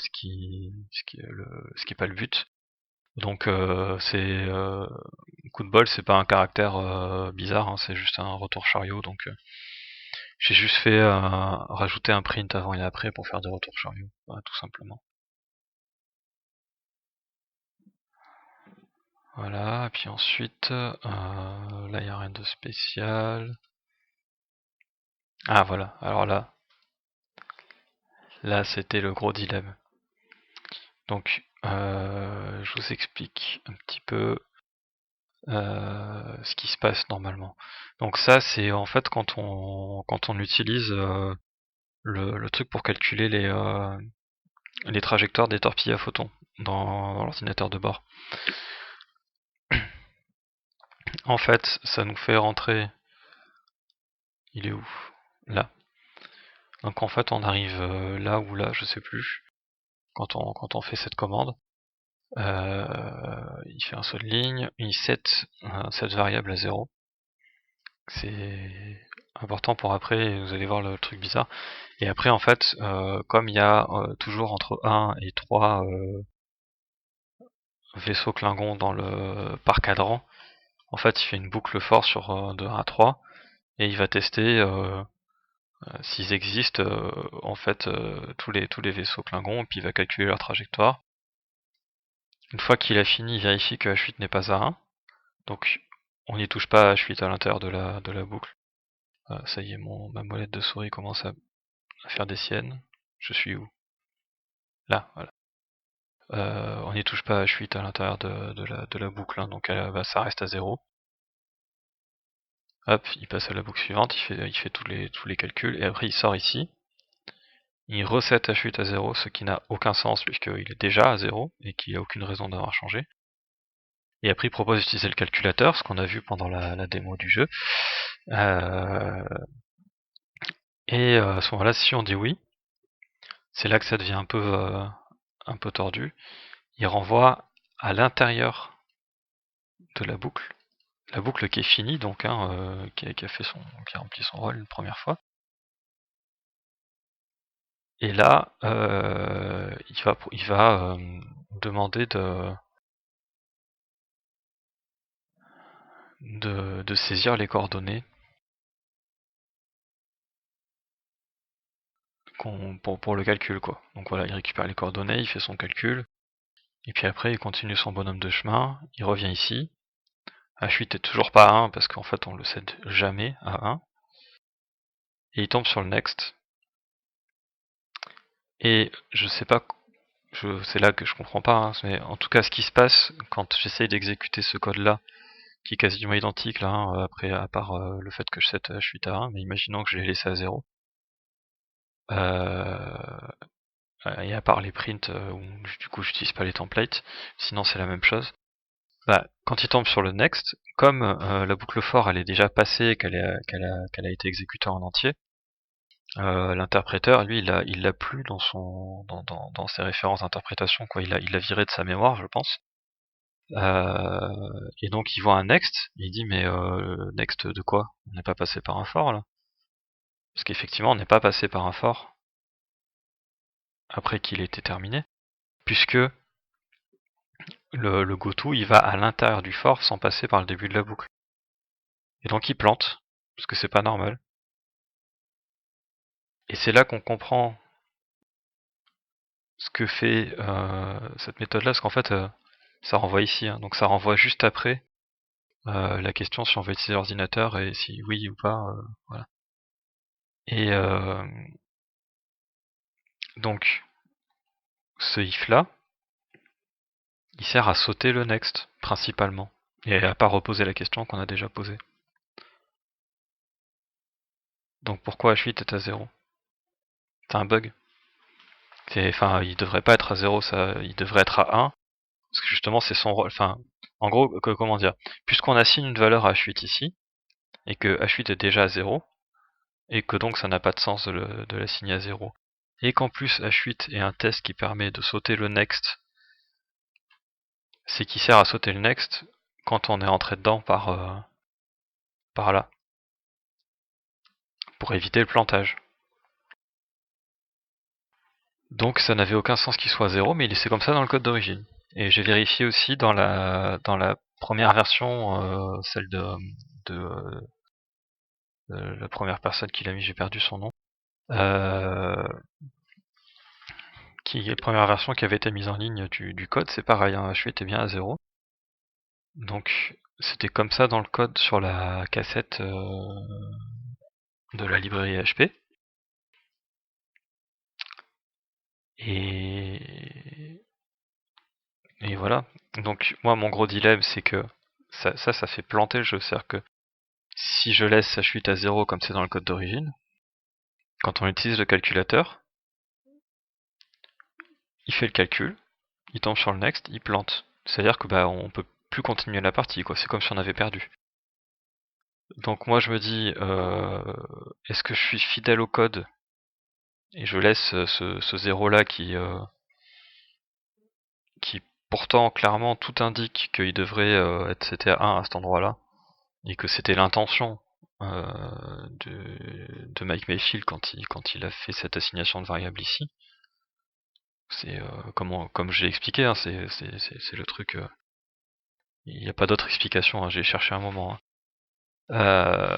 Speaker 1: le but. Donc c'est coup de bol, c'est pas un caractère bizarre, hein, c'est juste un retour chariot, donc j'ai juste fait rajouter un print avant et après pour faire des retours chariot, voilà, tout simplement. Voilà, et puis ensuite, là il n'y a rien de spécial. Ah voilà, alors là c'était le gros dilemme. Donc je vous explique un petit peu ce qui se passe normalement. Donc ça c'est en fait quand on utilise le truc pour calculer les trajectoires des torpilles à photons dans l'ordinateur de bord. En fait, ça nous fait rentrer. Il est où? Là. Donc en fait, on arrive là ou là, je sais plus, quand on fait cette commande. Il fait un saut de ligne, il set cette variable à 0. C'est important pour après, vous allez voir le truc bizarre. Et après, en fait, comme il y a toujours entre 1 et 3 vaisseaux Klingons par cadran, en fait, il fait une boucle for sur de 1 à 3, et il va tester s'ils existent, en fait, tous les vaisseaux Klingons, et puis il va calculer leur trajectoire. Une fois qu'il a fini, il vérifie que H8 n'est pas à 1, donc on n'y touche pas à H8 à l'intérieur de la boucle. Ça y est, ma molette de souris commence à faire des siennes. Je suis où? Là, voilà. On n'y touche pas à H8 à l'intérieur de la boucle, hein, donc ça reste à 0. Hop, il passe à la boucle suivante, il fait tous les calculs, et après il sort ici. il reset H8 à 0, ce qui n'a aucun sens puisqu'il est déjà à 0 et qu'il n'y a aucune raison d'avoir changé. Et après il propose d'utiliser le calculateur, ce qu'on a vu pendant la démo du jeu. Et à ce moment-là, si on dit oui, c'est là que ça devient un peu tordu. Il renvoie à l'intérieur de la boucle qui est finie, donc qui a rempli son rôle une première fois. Et là, il va demander de saisir les coordonnées pour le calcul, quoi. Donc voilà, il récupère les coordonnées, il fait son calcul, et puis après il continue son bonhomme de chemin, il revient ici. H8 est toujours pas à 1 parce qu'en fait on le cède jamais à 1. Et il tombe sur le next. Et je sais pas, c'est là que je comprends pas, hein, mais en tout cas ce qui se passe quand j'essaye d'exécuter ce code là, qui est quasiment identique là, après à part le fait que je set H8 à 1, mais imaginons que je l'ai laissé à 0. Et à part les prints où du coup j'utilise pas les templates, sinon c'est la même chose. Bah, quand il tombe sur le next, comme la boucle for elle est déjà passée et qu'elle a été exécutée en entier, l'interpréteur lui il l'a plus dans ses références d'interprétation, quoi. Il l'a viré de sa mémoire, je pense. Et donc il voit un next, il dit mais next de quoi? On n'est pas passé par un for là? Parce qu'effectivement on n'est pas passé par un for après qu'il ait été terminé, puisque le goto il va à l'intérieur du for sans passer par le début de la boucle. Et donc il plante, parce que c'est pas normal. Et c'est là qu'on comprend ce que fait cette méthode là, parce qu'en fait ça renvoie ici, hein. Donc ça renvoie juste après la question si on veut utiliser l'ordinateur et si oui ou pas, voilà. Et donc ce if là, il sert à sauter le next principalement, et à pas reposer la question qu'on a déjà posée. Donc pourquoi H8 est à 0? C'est un bug. Enfin, il devrait pas être à 0, il devrait être à 1, parce que justement c'est son rôle. Enfin, en gros, comment dire, puisqu'on assigne une valeur à H8 ici, et que H8 est déjà à 0, et que donc ça n'a pas de sens de l'assigner à 0, et qu'en plus H8 est un test qui permet de sauter le next, c'est qui sert à sauter le next quand on est entré dedans par là, pour éviter le plantage. Donc ça n'avait aucun sens qu'il soit à 0, mais c'est comme ça dans le code d'origine. Et j'ai vérifié aussi dans la première version, celle de la première personne qui l'a mis, j'ai perdu son nom, qui est la première version qui avait été mise en ligne du code, c'est pareil, hein, H8 était bien à 0. Donc c'était comme ça dans le code sur la cassette de la librairie HP. Et voilà. Donc moi mon gros dilemme c'est que ça fait planter le jeu. C'est-à-dire que si je laisse H8 à 0 comme c'est dans le code d'origine, quand on utilise le calculateur, il fait le calcul, il tombe sur le next, il plante. C'est-à-dire que bah on peut plus continuer la partie, quoi. C'est comme si on avait perdu. Donc moi je me dis, est-ce que je suis fidèle au code et je laisse ce 0 là qui pourtant clairement tout indique qu'il devrait c'était à 1 à cet endroit là, et que c'était l'intention de Mike Mayfield quand il a fait cette assignation de variable ici. C'est comme j'ai expliqué, hein, c'est le truc. Il n'y a pas d'autre explication, hein, j'ai cherché un moment. Hein.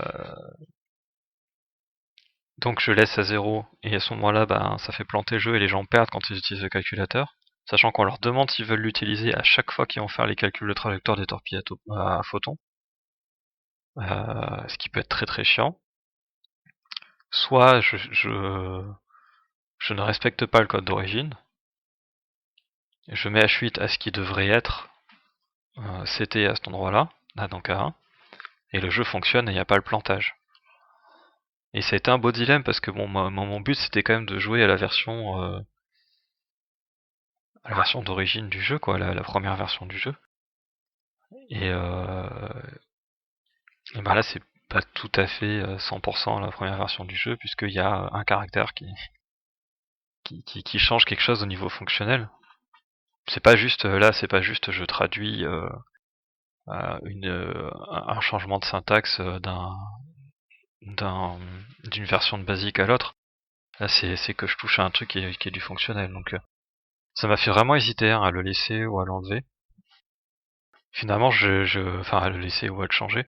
Speaker 1: Donc je laisse à 0, et à ce moment-là, ben, ça fait planter le jeu et les gens perdent quand ils utilisent le calculateur. Sachant qu'on leur demande s'ils veulent l'utiliser à chaque fois qu'ils vont faire les calculs de trajectoire des torpilles à photons. Ce qui peut être très très chiant. Soit je ne respecte pas le code d'origine, je mets H8 à ce qui devrait être CT à cet endroit-là, donc à 1, et le jeu fonctionne et il n'y a pas le plantage. Et ça a été un beau dilemme parce que bon, mon but c'était quand même de jouer à la version d'origine du jeu, quoi, la première version du jeu. Et, et ben là, c'est pas tout à fait 100% la première version du jeu, puisqu'il y a un caractère qui change quelque chose au niveau fonctionnel. C'est pas juste, là, c'est pas juste je traduis un changement de syntaxe d'une version de basique à l'autre. Là, c'est que je touche à un truc qui est du fonctionnel. Donc, ça m'a fait vraiment hésiter à le laisser ou à l'enlever. Finalement, enfin, à le laisser ou à le changer.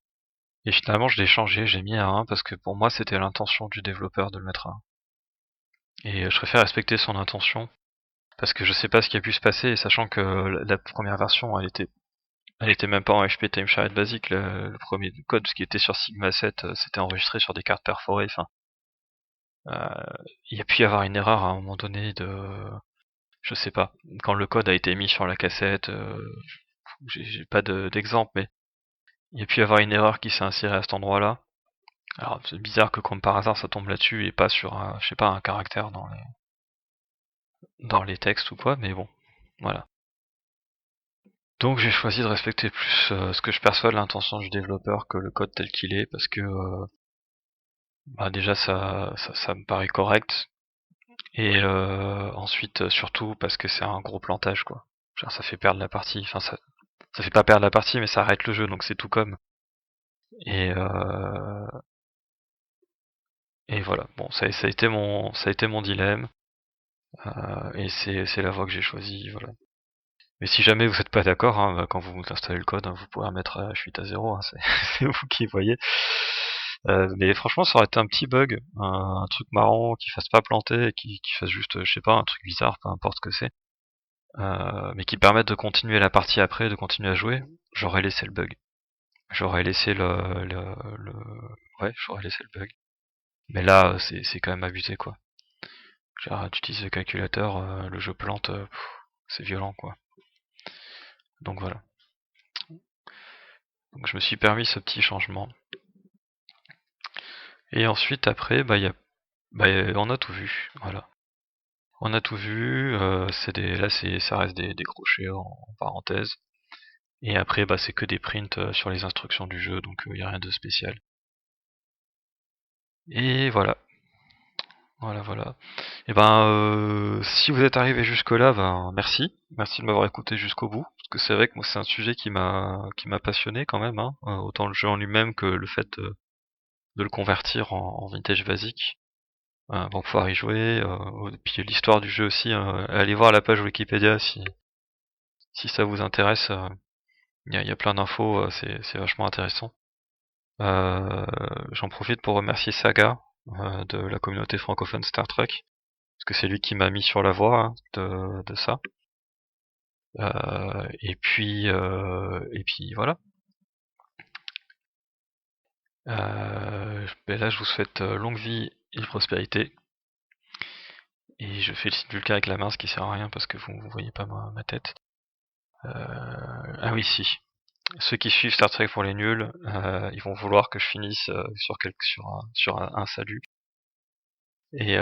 Speaker 1: Et finalement, je l'ai changé, j'ai mis à 1 parce que pour moi, c'était l'intention du développeur de le mettre à 1. Et je préfère respecter son intention parce que je sais pas ce qui a pu se passer, et sachant que la première version, elle était même pas en HP Timeshared basique, le premier code, ce qui était sur Sigma 7, c'était enregistré sur des cartes perforées. Enfin, il y a pu y avoir une erreur à un moment donné je sais pas, quand le code a été mis sur la cassette, j'ai pas d'exemple, mais il y a pu y avoir une erreur qui s'est insérée à cet endroit-là. Alors c'est bizarre que comme par hasard ça tombe là-dessus et pas sur je sais pas, un caractère dans les textes ou quoi, mais bon, voilà. Donc j'ai choisi de respecter plus ce que je perçois de l'intention du développeur que le code tel qu'il est, parce que bah déjà ça me paraît correct, et ensuite surtout parce que c'est un gros plantage, quoi. Genre, ça fait perdre la partie, enfin ça fait pas perdre la partie, mais ça arrête le jeu, donc c'est tout comme. Et et voilà, bon, ça a été mon dilemme, et c'est la voie que j'ai choisie, voilà. Mais si jamais vous n'êtes pas d'accord, hein, bah, quand vous installez le code, hein, vous pouvez remettre H8 à 0, hein, c'est vous qui voyez. Mais franchement, ça aurait été un petit bug, un truc marrant qui fasse pas planter, et qui fasse juste, je sais pas, un truc bizarre, peu importe ce que c'est, mais qui permette de continuer la partie après, de continuer à jouer. J'aurais laissé le bug. J'aurais laissé ouais, j'aurais laissé le bug. Mais là, c'est quand même abusé, quoi. Genre, tu utilises le calculateur, le jeu plante, c'est violent, quoi. Donc voilà. Donc je me suis permis ce petit changement. Et ensuite, après, bah, on a tout vu, voilà. On a tout vu, là ça reste des crochets en parenthèse. Et après, bah, c'est que des prints sur les instructions du jeu, donc il n'y a rien de spécial. Et voilà. Voilà, voilà. Et ben, si vous êtes arrivé jusque-là, ben merci. Merci de m'avoir écouté jusqu'au bout. Parce que c'est vrai que moi c'est un sujet qui m'a passionné quand même, hein. Autant le jeu en lui-même que le fait de le convertir en vintage basique. Pour pouvoir y jouer. Puis l'histoire du jeu aussi, allez voir la page Wikipédia si ça vous intéresse. Y a plein d'infos, c'est vachement intéressant. J'en profite pour remercier Saga de la communauté francophone Star Trek, parce que c'est lui qui m'a mis sur la voie, hein, de ça. Et puis voilà. Ben là, je vous souhaite longue vie et prospérité. Et je fais le signe Vulcain avec la main, ce qui sert à rien parce que vous voyez pas ma tête. Ah oui, si. Ceux qui suivent Star Trek pour les nuls, ils vont vouloir que je finisse sur un salut. Et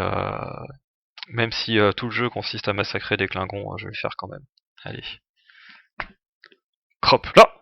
Speaker 1: même si tout le jeu consiste à massacrer des Klingons, je vais le faire quand même. Allez. Crop là!